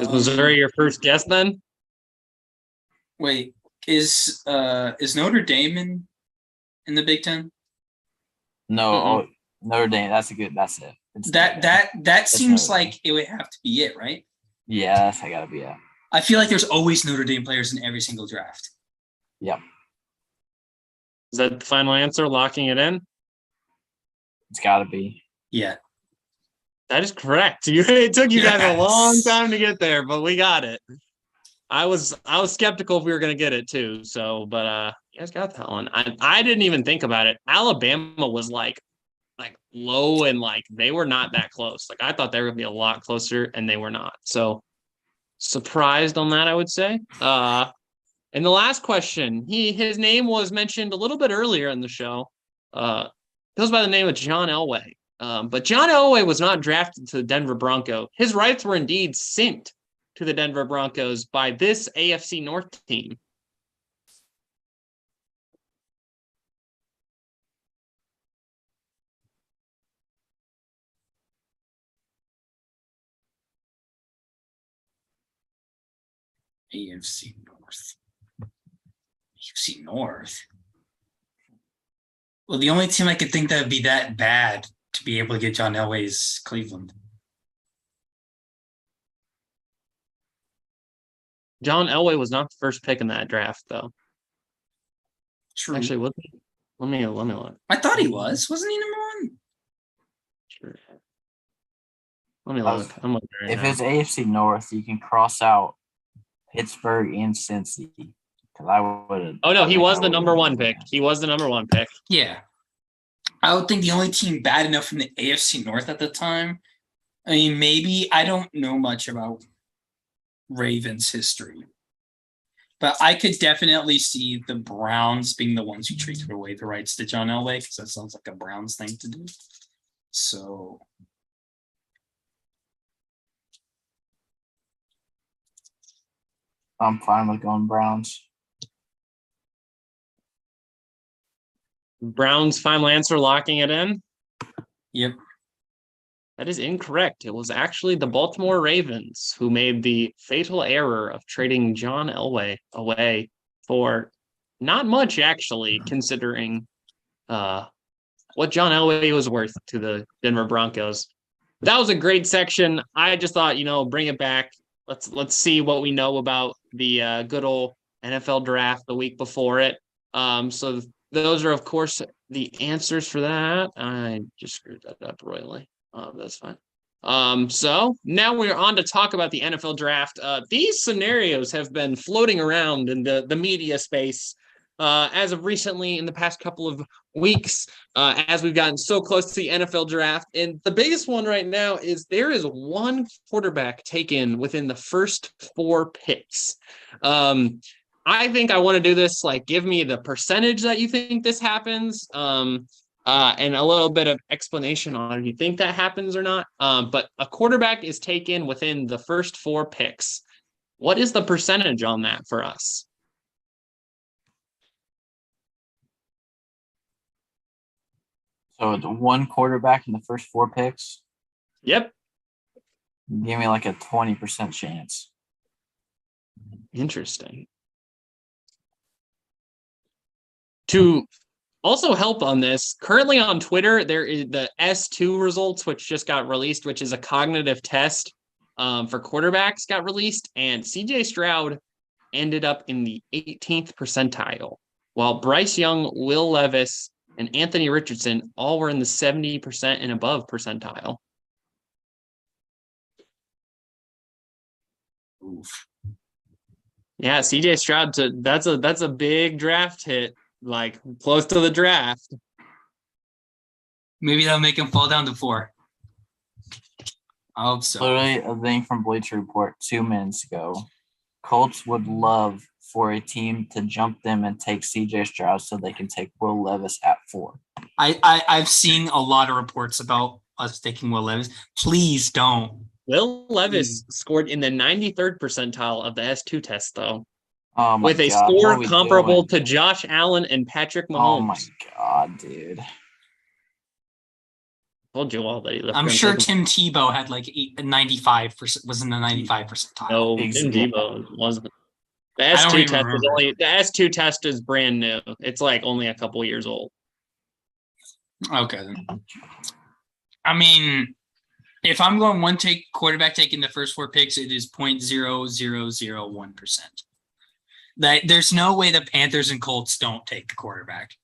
Is Missouri your first guess then? Wait, is Notre Dame in the Big Ten? No, Mm-mm. Notre Dame. That's it. It's That seems Notre Dame. like it would have to be it, right? Yeah, that's gotta be it. I feel like there's always Notre Dame players in every single draft. Yep, Is that the final answer? Locking it in? it's gotta be. Yeah. That is correct. It took you guys a long Yes. time to get there, but we got it. I was skeptical if we were gonna get it too. So, but you guys got that one. I didn't even think about it. Alabama was like low and like they were not that close. Like I thought they were gonna be a lot closer, and they were not. So surprised on that, I would say. And the last question, his name was mentioned a little bit earlier in the show. Goes by the name of John Elway. But John Elway was not drafted to the Denver Broncos. His rights were indeed sent to the Denver Broncos by this AFC North team. AFC North. AFC North. Well, the only team I could think that would be that bad to be able to get John Elway is Cleveland. John Elway was not the first pick in that draft, though. True. Actually, let me look. I thought he was. Wasn't he number one? Sure. Let me look. I'm looking right If now. it's AFC North, you can cross out Pittsburgh and Cincy. Because I would have. Oh no, he was the number 1 pick. He was the number 1 pick. Yeah. I would think the only team bad enough in the AFC North at the time. I mean, maybe I don't know much about Ravens history. But I could definitely see the Browns being the ones who traded away the rights to John Elway, because that sounds like a Browns thing to do. So I'm fine with going Browns. Brown's final answer, locking it in? Yep. That is incorrect. It was actually the Baltimore Ravens who made the fatal error of trading John Elway away for not much, actually, considering what John Elway was worth to the Denver Broncos. That was a great section. I just thought, bring it back. Let's see what we know about the good old NFL draft the week before it. So those are, of course, the answers for that. I just screwed that up royally. That's fine. So now we're on to talk about the NFL draft. These scenarios have been floating around in the media space as of recently in the past couple of weeks, as we've gotten so close to the NFL draft. And the biggest one right now is there is one quarterback taken within the first 4 picks. I think I want to do this, like, give me the percentage that you think this happens, and a little bit of explanation on if you think that happens or not. But a quarterback is taken within the first 4 picks. What is the percentage on that for us? So the one quarterback in the first 4 picks, Yep. give me like a 20% chance. Interesting. To also help on this, currently on Twitter, there is the S2 results, which just got released, which is a cognitive test for quarterbacks, got released, and CJ Stroud ended up in the 18th percentile, while Bryce Young, Will Levis, and Anthony Richardson all were in the 70% and above percentile. Oof. Yeah, CJ Stroud, that's a big draft hit, like close to the draft. Maybe that'll make him fall down to 4. I hope so. Literally a thing from Bleacher Report 2 minutes ago. Colts would love for a team to jump them and take CJ Stroud so they can take Will Levis at 4. I've seen a lot of reports about us taking Will Levis. Please don't. Will Levis scored in the 93rd percentile of the S2 test, though, Oh my with a God, what score are we comparable doing? to Josh Allen and Patrick Mahomes. Oh my God, dude. Told you all that he I'm sure Tim Tebow had like 95%, was in the 95 percentile. No, Tim Exactly. Tebow wasn't. The I don't S2 even test is remember. only the S2 test is brand new. It's like only a couple years old. Okay. I mean, if I'm going one quarterback taking the first 4 picks, it is 0.0001%. That there's no way the Panthers and Colts don't take the quarterback.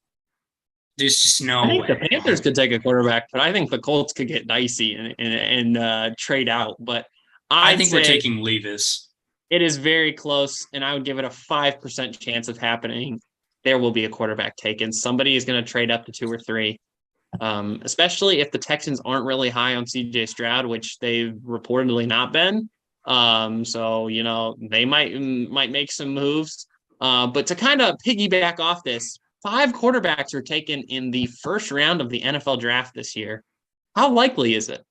There's just no I think way. the Panthers could take a quarterback, but I think the Colts could get dicey and trade out. But I think we're say taking Levis. it is very close, and I would give it a 5% chance of happening. There will be a quarterback taken. Somebody is going to trade up to 2 or 3, especially if the Texans aren't really high on CJ Stroud, which they've reportedly not been. So they might make some moves. But to kind of piggyback off this, 5 quarterbacks are taken in the first round of the NFL draft this year. How likely is it?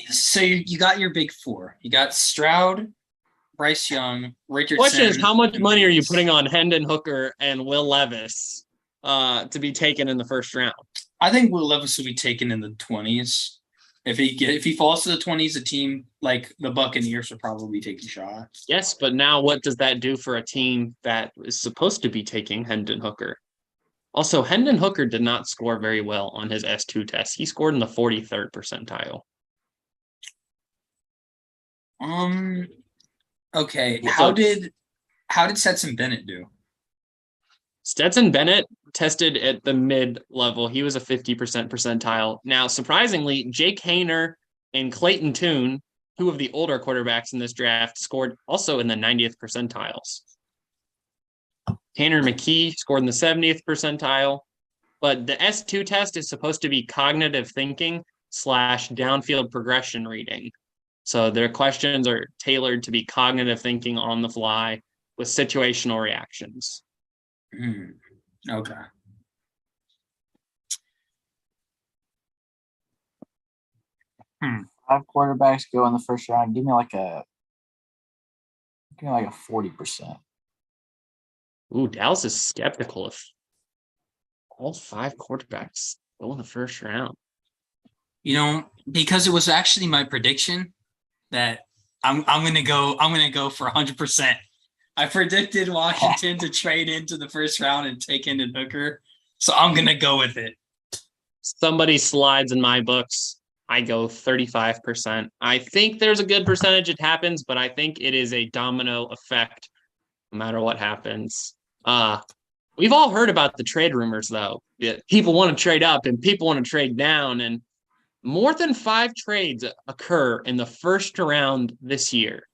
So you got your big 4. You got Stroud, Bryce Young, Richardson. Question is, how much money are you putting on Hendon Hooker and Will Levis to be taken in the first round? I think Will Levis will be taken in the 20s. If he falls to the 20s, a team like the Buccaneers will probably take a shot. Yes, but now what does that do for a team that is supposed to be taking Hendon Hooker? Also, Hendon Hooker did not score very well on his S2 test. He scored in the 43rd percentile. Okay. Yeah, how did Stetson Bennett do? Stetson Bennett tested at the mid level. He was a 50% percentile. Now, surprisingly, Jake Haener and Clayton Tune, 2 of the older quarterbacks in this draft, scored also in the 90th percentiles. Tanner McKee scored in the 70th percentile, but the S2 test is supposed to be cognitive thinking / downfield progression reading. So their questions are tailored to be cognitive thinking on the fly with situational reactions. Okay. 5 quarterbacks go in the first round. Give me like a 40%. Ooh, Dallas is skeptical if all 5 quarterbacks go in the first round. Because it was actually my prediction that I'm gonna go for 100%. I predicted Washington to trade into the first round and take Hendon Hooker, so I'm gonna go with it. Somebody slides in my books. I go 35%. I think there's a good percentage it happens, but I think it is a domino effect no matter what happens. We've all heard about the trade rumors, though. People want to trade up and people want to trade down, and more than 5 trades occur in the first round this year.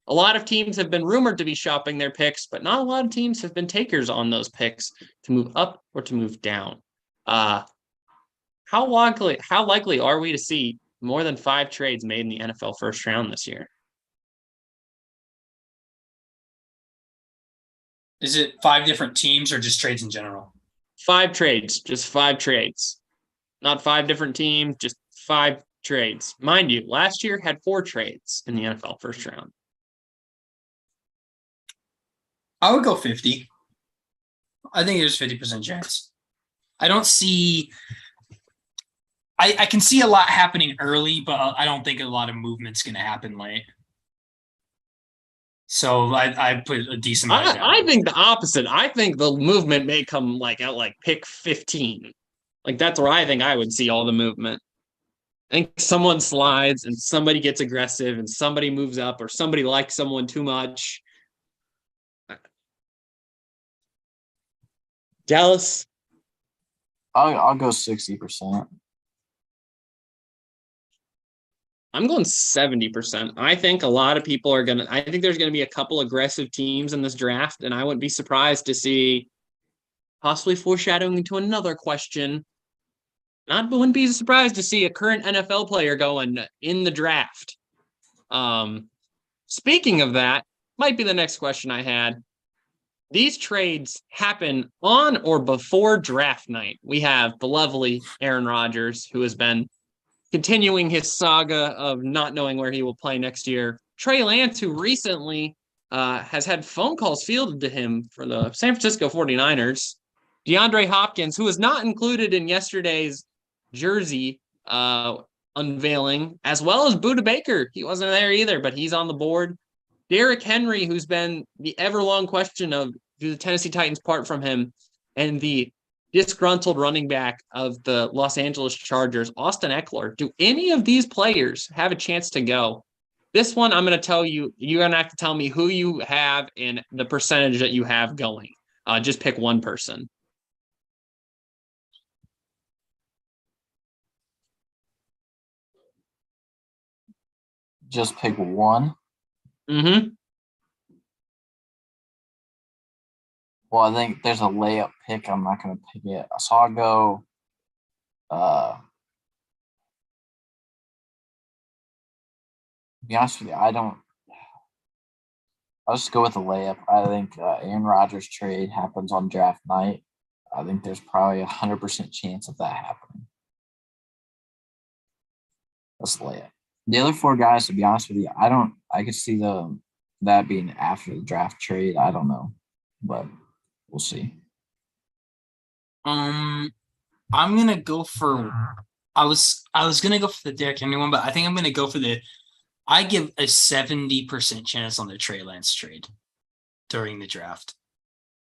A lot of teams have been rumored to be shopping their picks, but not a lot of teams have been takers on those picks to move up or to move down. How likely are we to see more than 5 trades made in the NFL first round this year? Is it 5 different teams or just trades in general? 5 trades, just 5 trades. Not 5 different teams, just 5 trades. Mind you, last year had 4 trades in the NFL first round. I would go 50. I think there's 50% chance. I don't see. I can see a lot happening early, but I don't think a lot of movement's going to happen late. So I put a decent amount down. I think the opposite. I think the movement may come at pick 15. That's where I think I would see all the movement. I think someone slides and somebody gets aggressive and somebody moves up or somebody likes someone too much. Dallas? I'll go 60%. I'm going 70%. I think a lot of people I think there's going to be a couple aggressive teams in this draft, and I wouldn't be surprised to see, possibly foreshadowing into another question, wouldn't be surprised to see a current NFL player going in the draft. Speaking of that, might be the next question I had. These trades happen on or before draft night. We have the lovely Aaron Rodgers, who has been continuing his saga of not knowing where he will play next year. Trey Lance, who recently has had phone calls fielded to him for the San Francisco 49ers. DeAndre Hopkins, who was not included in yesterday's jersey unveiling, as well as Budda Baker. He wasn't there either, but he's on the board. Derrick Henry, who's been the ever-long question of do the Tennessee Titans part from him, and the disgruntled running back of the Los Angeles Chargers, Austin Eckler. Do any of these players have a chance to go? This one, I'm going to tell you, you're going to have to tell me who you have and the percentage that you have going. Just pick one person. Just pick one? Mm-hmm. Well, I think there's a layup pick. I'm not going to pick it. So I'll go to be honest with you, I'll just go with a layup. I think Aaron Rodgers trade happens on draft night. I think there's probably 100% chance of that happening. That's a layup. The other 4 guys, to be honest with you, I could see that being after the draft trade. I don't know, but we'll see. I'm gonna go for. I was gonna go for the Derrick Henry one, but I think I'm gonna go for I give a 70% chance on the Trey Lance trade during the draft.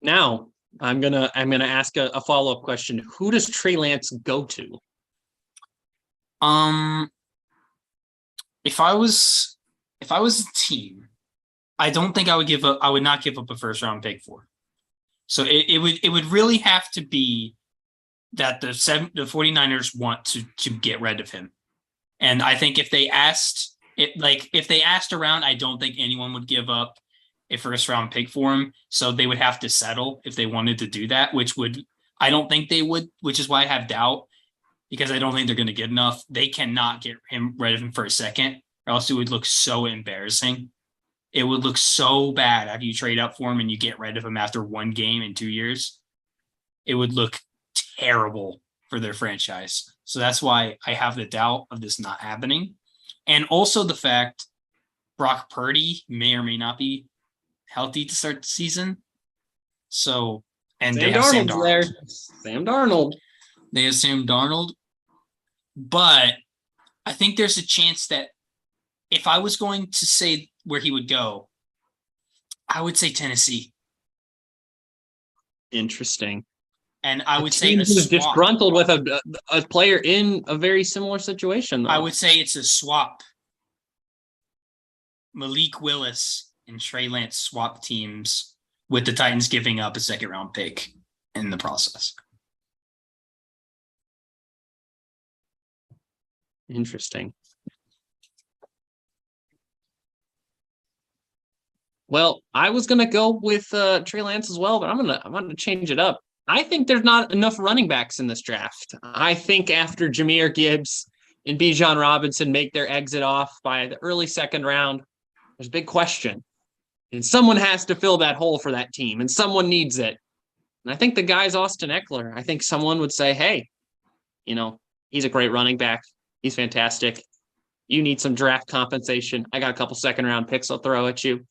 Now I'm gonna ask a follow-up question. Who does Trey Lance go to? If I was a team, I don't think I would not give up a first round pick for. So it would really have to be that the 49ers want to get rid of him. And I think if they asked around, I don't think anyone would give up a first round pick for him. So they would have to settle if they wanted to do that, I don't think they would, which is why I have doubt, because I don't think they're going to get enough. They cannot get rid of him for a second, or else it would look so embarrassing. It would look so bad after you trade up for him and you get rid of him after 1 game in 2 years. It would look terrible for their franchise. So that's why I have the doubt of this not happening. And also the fact Brock Purdy may or may not be healthy to start the season. So, and they have Sam Darnold. There. Sam Darnold. They have Sam Darnold. But I think there's a chance that if I was going to say where he would go, I would say Tennessee. Interesting. And I would say he's disgruntled with a player in a very similar situation, though. I would say it's a swap. Malik Willis and Trey Lance swap teams with the Titans giving up a second-round pick in the process. Interesting. Well, I was gonna go with Trey Lance as well, but I'm gonna change it up. I think there's not enough running backs in this draft. I think after Jahmyr Gibbs and Bijan Robinson make their exit off by the early second round, there's a big question. And someone has to fill that hole for that team, and someone needs it. And I think the guy's Austin Eckler. I think someone would say, hey, he's a great running back. He's fantastic. You need some draft compensation. I got a couple second-round picks I'll throw at you.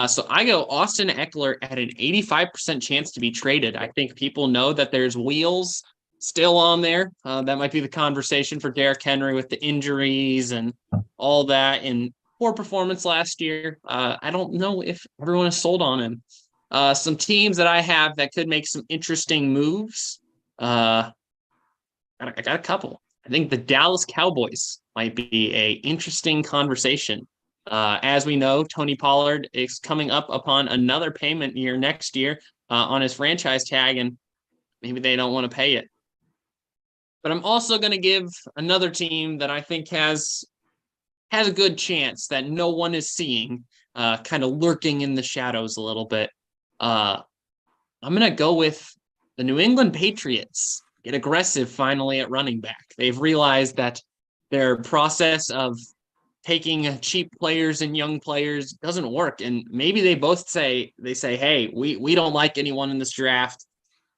So I go Austin Eckler at an 85% chance to be traded. I think people know that there's wheels still on there. That might be the conversation for Derrick Henry with the injuries and all that and poor performance last year. I don't know if everyone is sold on him. Some teams that I have that could make some interesting moves. I got a couple. I think the Dallas Cowboys might be a interesting conversation. As we know, Tony Pollard is coming up upon another payment year next year on his franchise tag, and maybe they don't want to pay it. But I'm also going to give another team that I think has a good chance that no one is seeing, kind of lurking in the shadows a little bit. I'm going to go with the New England Patriots. Get aggressive finally at running back. They've realized that their process of taking cheap players and young players doesn't work. And maybe they both say, hey, we don't like anyone in this draft.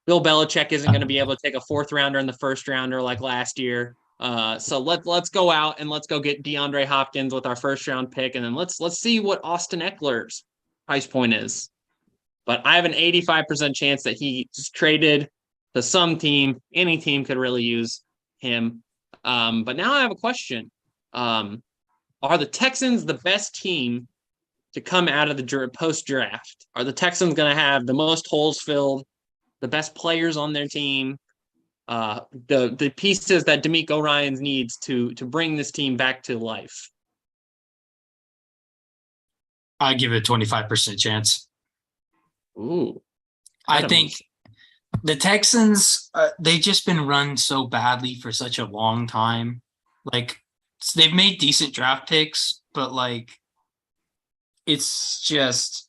Bill Belichick isn't going to be able to take a fourth rounder and the first rounder like last year. So let's go out and let's go get DeAndre Hopkins with our first round pick. And then let's see what Austin Eckler's price point is. But I have an 85% chance that he's traded to some team. Any team could really use him. But now I have a question. Are the Texans the best team to come out of the post-draft? Are the Texans going to have the most holes filled, the best players on their team, the pieces that DeMeco Ryans needs to bring this team back to life? I give it a 25% chance. Ooh. I think the Texans, they've just been run so badly for such a long time. So they've made decent draft picks, but it's just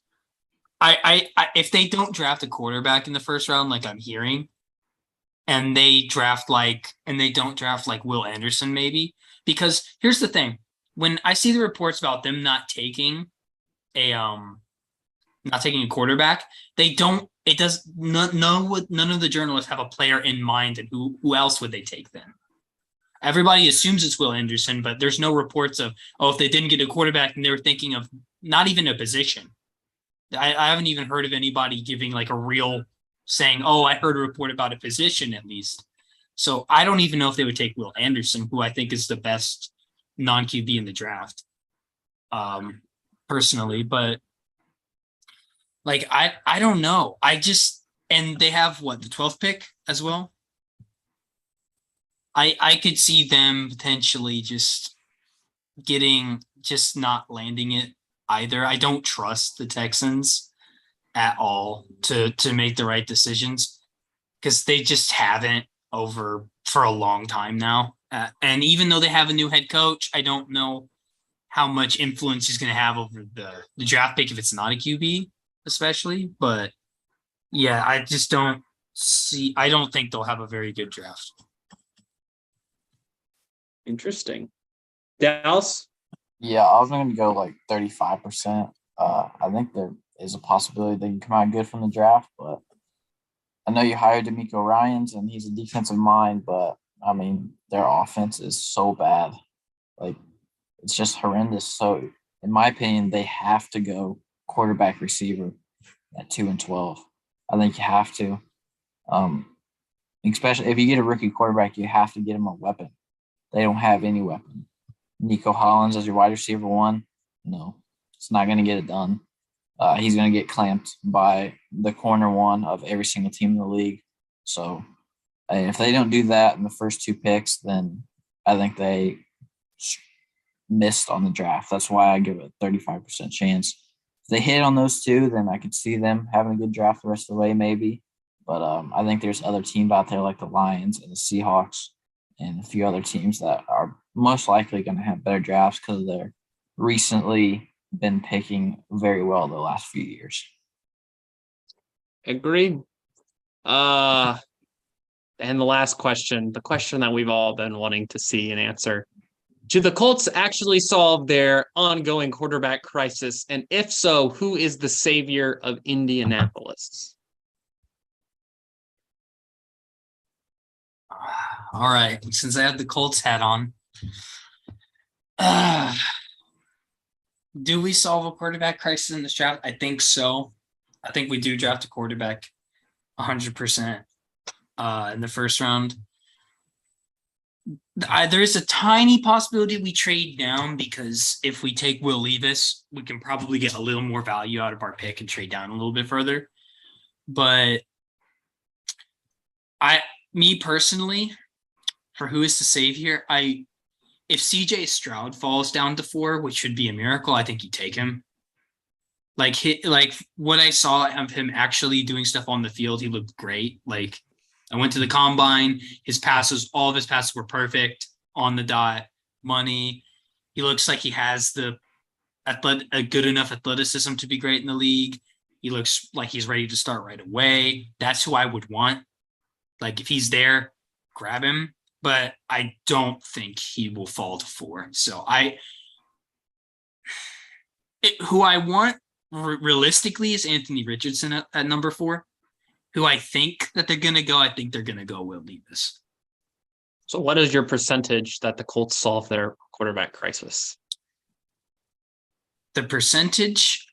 I if they don't draft a quarterback in the first round, like I'm hearing, and they don't draft Will Anderson, maybe, because here's the thing: when I see the reports about them not taking a quarterback, none of the journalists have a player in mind, and who else would they take then? Everybody assumes it's Will Anderson, but there's no reports of, if they didn't get a quarterback and they were thinking of not even a position. I haven't even heard of anybody giving a real saying, I heard a report about a position at least. So I don't even know if they would take Will Anderson, who I think is the best non-QB in the draft, personally. But I don't know. And they have the 12th pick as well. I could see them potentially just not landing it either. I don't trust the Texans at all to make the right decisions because they just haven't for a long time now. And even though they have a new head coach, I don't know how much influence he's going to have over the draft pick if it's not a QB, especially. But yeah, I don't think they'll have a very good draft. Interesting. Dallas? Yeah, I was going to go 35%. I think there is a possibility they can come out good from the draft, but I know you hired D'Amico Ryans and he's a defensive mind, but I mean their offense is so bad. Like it's just horrendous. So in my opinion, they have to go quarterback receiver at 2-12. I think you have to. Um, Especially if you get a rookie quarterback, you have to get him a weapon. They don't have any weapon. Nico Hollins as your wide receiver one, no, it's not going to get it done. He's going to get clamped by the corner one of every single team in the league. So if they don't do that in the first two picks, then I think they missed on the draft. That's why I give it a 35% chance. If they hit on those two, then I could see them having a good draft the rest of the way, maybe. But I think there's other teams out there like the Lions and the Seahawks and a few other teams that are most likely going to have better drafts because they're recently been picking very well the last few years. Agreed. And the last question, the question that we've all been wanting to see an answer. Do the Colts actually solve their ongoing quarterback crisis? And if so, who is the savior of Indianapolis? All right. Since I have the Colts hat on, do we solve a quarterback crisis in this draft? I think so. I think we do draft a quarterback 100% in the first round. There's a tiny possibility we trade down because if we take Will Levis, we can probably get a little more value out of our pick and trade down a little bit further. But me personally, for who is to save here, if CJ Stroud falls down to 4, which would be a miracle, I think you take him. Like what I saw of him actually doing stuff on the field, he looked great. Like I went to the combine, all of his passes were perfect, on the dot, money. He looks like he has a good enough athleticism to be great in the league. He looks like he's ready to start right away. That's who I would want. Like if he's there, grab him. But I don't think he will fall to 4. So who I want realistically is Anthony Richardson at number 4. Who I think that they're going to go, I think they're going to go Will Levis. So what is your percentage that the Colts solve their quarterback crisis? The percentage,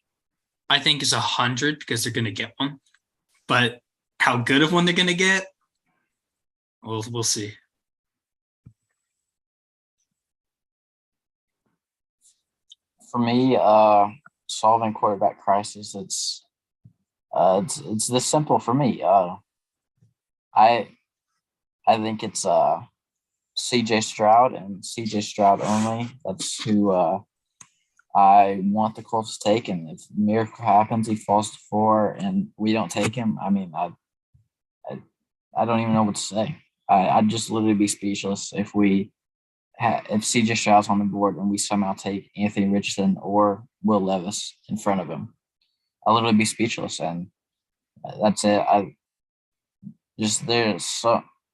I think, is 100 because they're going to get one. But how good of one they're going to get, we'll see. For me, solving quarterback crisis, it's this simple for me. I think it's CJ Stroud and CJ Stroud only. That's who I want the Colts to take. And if a miracle happens, he falls to 4 and we don't take him, I mean, I don't even know what to say. I'd just literally be speechless if if CJ Stroud's on the board and we somehow take Anthony Richardson or Will Levis in front of him. I'll literally be speechless, and that's it.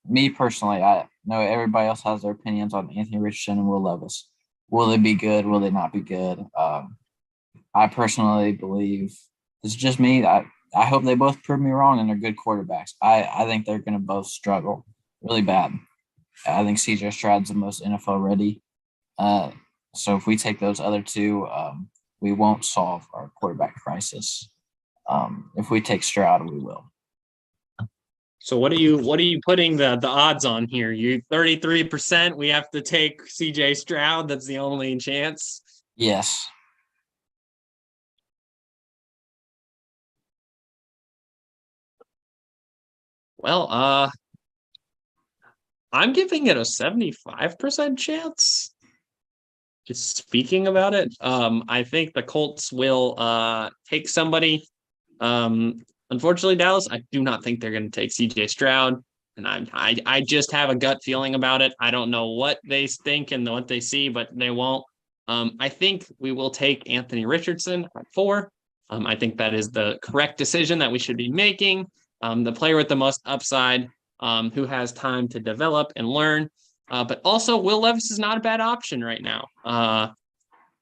Me personally, I know everybody else has their opinions on Anthony Richardson and Will Levis. Will they be good? Will they not be good? I personally believe it's just me. I hope they both prove me wrong and they're good quarterbacks. I think they're going to both struggle really bad. I think CJ Stroud's the most NFL ready. So if we take those other two, we won't solve our quarterback crisis. If we take Stroud, we will. So what are you putting the odds on here? You 33%. We have to take CJ Stroud. That's the only chance. Yes. Well, I'm giving it a 75% chance. Just speaking about it, I think the Colts will take somebody. Unfortunately, Dallas, I do not think they're going to take CJ Stroud, and I just have a gut feeling about it. I don't know what they think and what they see, but they won't. I think we will take Anthony Richardson at 4. I think that is the correct decision that we should be making. The player with the most upside, who has time to develop and learn. But also, Will Levis is not a bad option right now.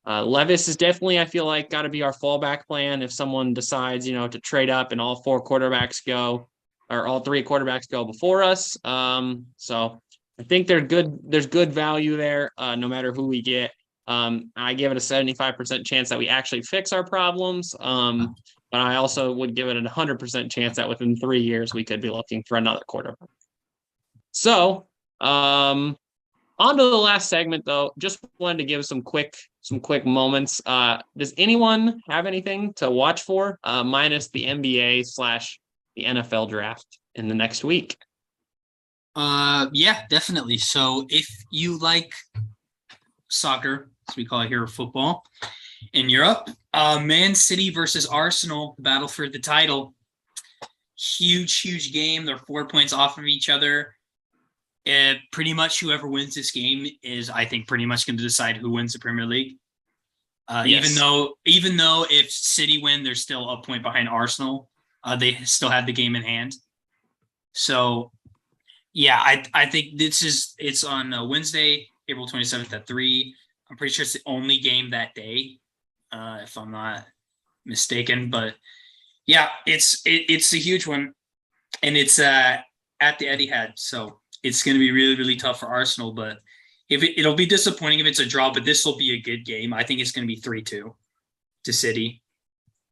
Levis is definitely, I feel like, got to be our fallback plan if someone decides, to trade up and all 4 quarterbacks go. or all three quarterbacks go before us. So I think they're good. There's good value there, no matter who we get. I give it a 75% chance that we actually fix our problems. But I also would give it a 100% chance that within 3 years we could be looking for another quarterback. So, on to the last segment, though. Just wanted to give some quick moments. Does anyone have anything to watch for, minus the NBA / the NFL draft in the next week? Yeah, definitely. So if you like soccer, as we call it here, football, in Europe, Man City versus Arsenal, battle for the title. Huge game. They're 4 points off of each other. Pretty much whoever wins this game is, I think, pretty much going to decide who wins the Premier League. Yes. Even though if City win, they're still a point behind Arsenal. They still have the game in hand. So, yeah, I think it's on Wednesday, April 27th at 3. I'm pretty sure it's the only game that day, if I'm not mistaken. But yeah, it's a huge one, and it's at the Etihad, so it's going to be really, really tough for Arsenal. But if it'll be disappointing if it's a draw, but this will be a good game. I think it's going to be 3-2 to City.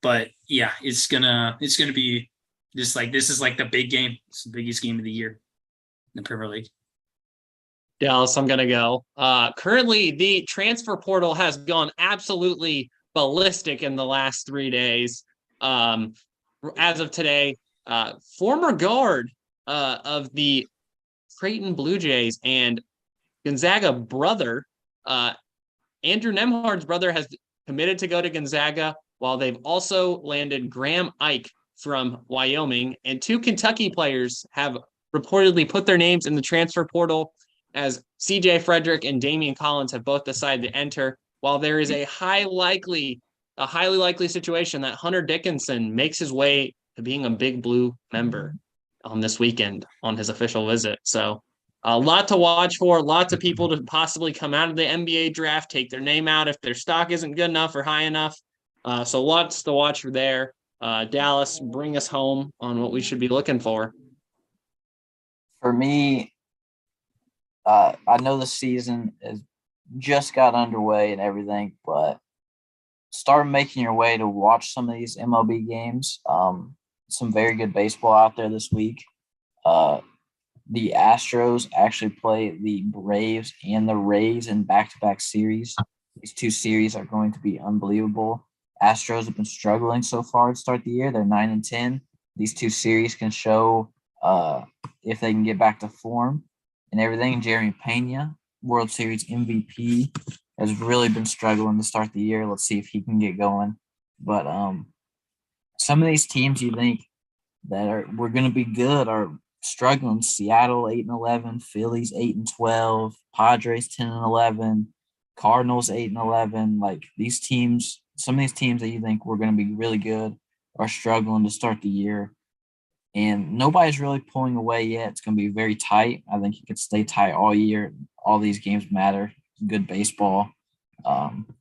But yeah, it's gonna be just like, this is like the big game. It's the biggest game of the year in the Premier League. Dallas, I'm going to go. Currently, the transfer portal has gone absolutely ballistic in the last 3 days. As of today, former guard of the Creighton Blue Jays and Gonzaga brother, Andrew Nembhard's brother, has committed to go to Gonzaga, while they've also landed Graham Ike from Wyoming, and 2 Kentucky players have reportedly put their names in the transfer portal, as CJ Frederick and Damian Collins have both decided to enter, while there is a highly likely situation that Hunter Dickinson makes his way to being a Big Blue member on this weekend on his official visit. So a lot to watch for, lots of people to possibly come out of the NBA draft, take their name out if their stock isn't good enough or high enough. So lots to watch for there. Dallas, bring us home on what we should be looking for. For me, I know the season has just got underway and everything, but start making your way to watch some of these MLB games. Some very good baseball out there this week. The Astros actually play the Braves and the Rays in back-to-back series. These 2 series are going to be unbelievable. Astros have been struggling so far to start the year. They're 9-10. These 2 series can show if they can get back to form and everything. Jeremy Pena, World Series MVP, has really been struggling to start the year. Let's see if he can get going. But some of these teams you think that we're going to be good are struggling. Seattle 8-11, Phillies 8-12, Padres 10-11, Cardinals 8-11. Like these teams, some of these teams that you think were going to be really good are struggling to start the year. And nobody's really pulling away yet. It's going to be very tight. I think it could stay tight all year. All these games matter. Good baseball.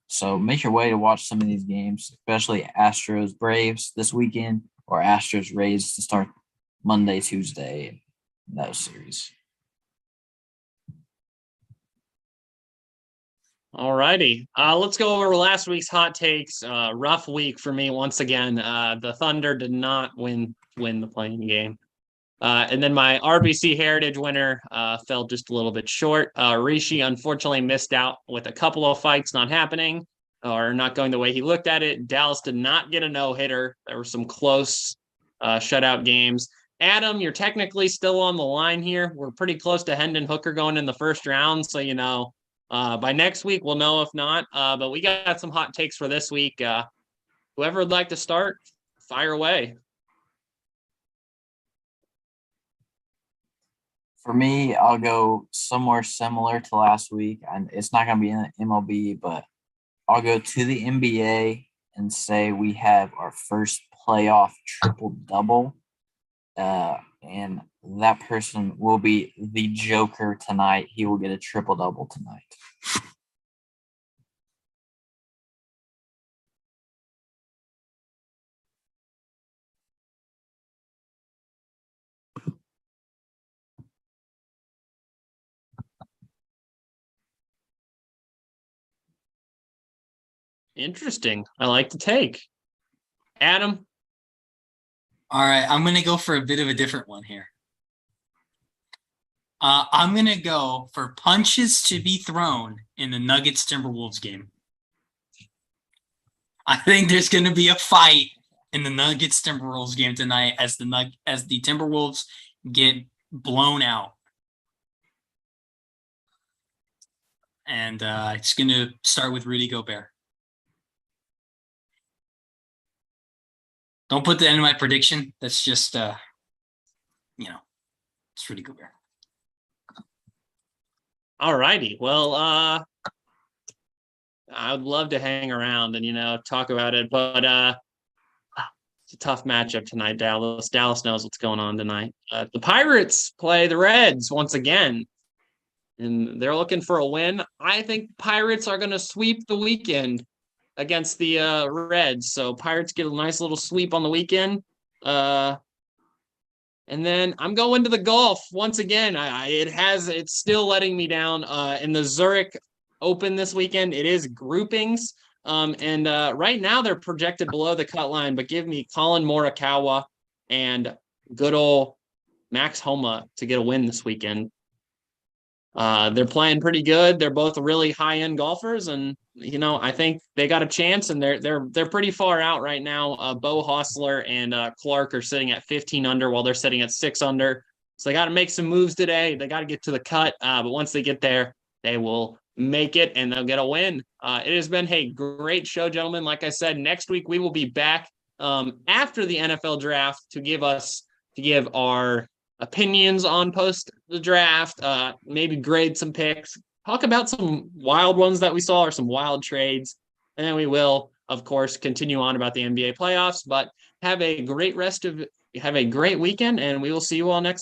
So make your way to watch some of these games, especially Astros Braves this weekend or Astros Rays to start Monday, Tuesday, in those series. All righty. Let's go over last week's hot takes. Rough week for me once again. The Thunder did not win the playing game. And then my RBC Heritage winner fell just a little bit short. Rishi unfortunately missed out with a couple of fights not happening or not going the way he looked at it. Dallas did not get a no-hitter. There were some close shutout games. Adam, you're technically still on the line here. We're pretty close to Hendon Hooker going in the first round. So, by next week, we'll know if not. But we got some hot takes for this week. Whoever would like to start, fire away. For me, I'll go somewhere similar to last week. And it's not going to be in the MLB, but I'll go to the NBA and say we have our first playoff triple-double. And that person will be the Joker tonight. He will get a triple-double tonight. Interesting. I like the take. Adam. All right, I'm gonna go for a bit of a different one here. I'm gonna go for punches to be thrown in the Nuggets Timberwolves game. I think there's gonna be a fight in the Nuggets Timberwolves game tonight as the Timberwolves get blown out. And it's gonna start with Rudy Gobert. Don't put that in my prediction. That's just it's Rudy Gobert. All righty. Well, I would love to hang around and talk about it, but it's a tough matchup tonight, Dallas. Dallas knows what's going on tonight. The Pirates play the Reds once again, and they're looking for a win. I think Pirates are going to sweep the weekend against the Reds. So Pirates get a nice little sweep on the weekend. And then I'm going to the golf once again. It's still letting me down in the Zurich Open this weekend. It is groupings. And right now they're projected below the cut line, but give me Colin Morikawa and good old Max Homa to get a win this weekend. They're playing pretty good. They're both really high-end golfers, and I think they got a chance. And they're pretty far out right now. Bo Hostler and Clark are sitting at 15 under, while they're sitting at 6 under. So they got to make some moves today. They got to get to the cut, but once they get there, they will make it and they'll get a win. It has been a great show, gentlemen. Like I said, next week we will be back after the NFL draft to give our opinions on post the draft, maybe grade some picks, talk about some wild ones that we saw or some wild trades. And then we will, of course, continue on about the NBA playoffs, but have a great weekend, and we will see you all next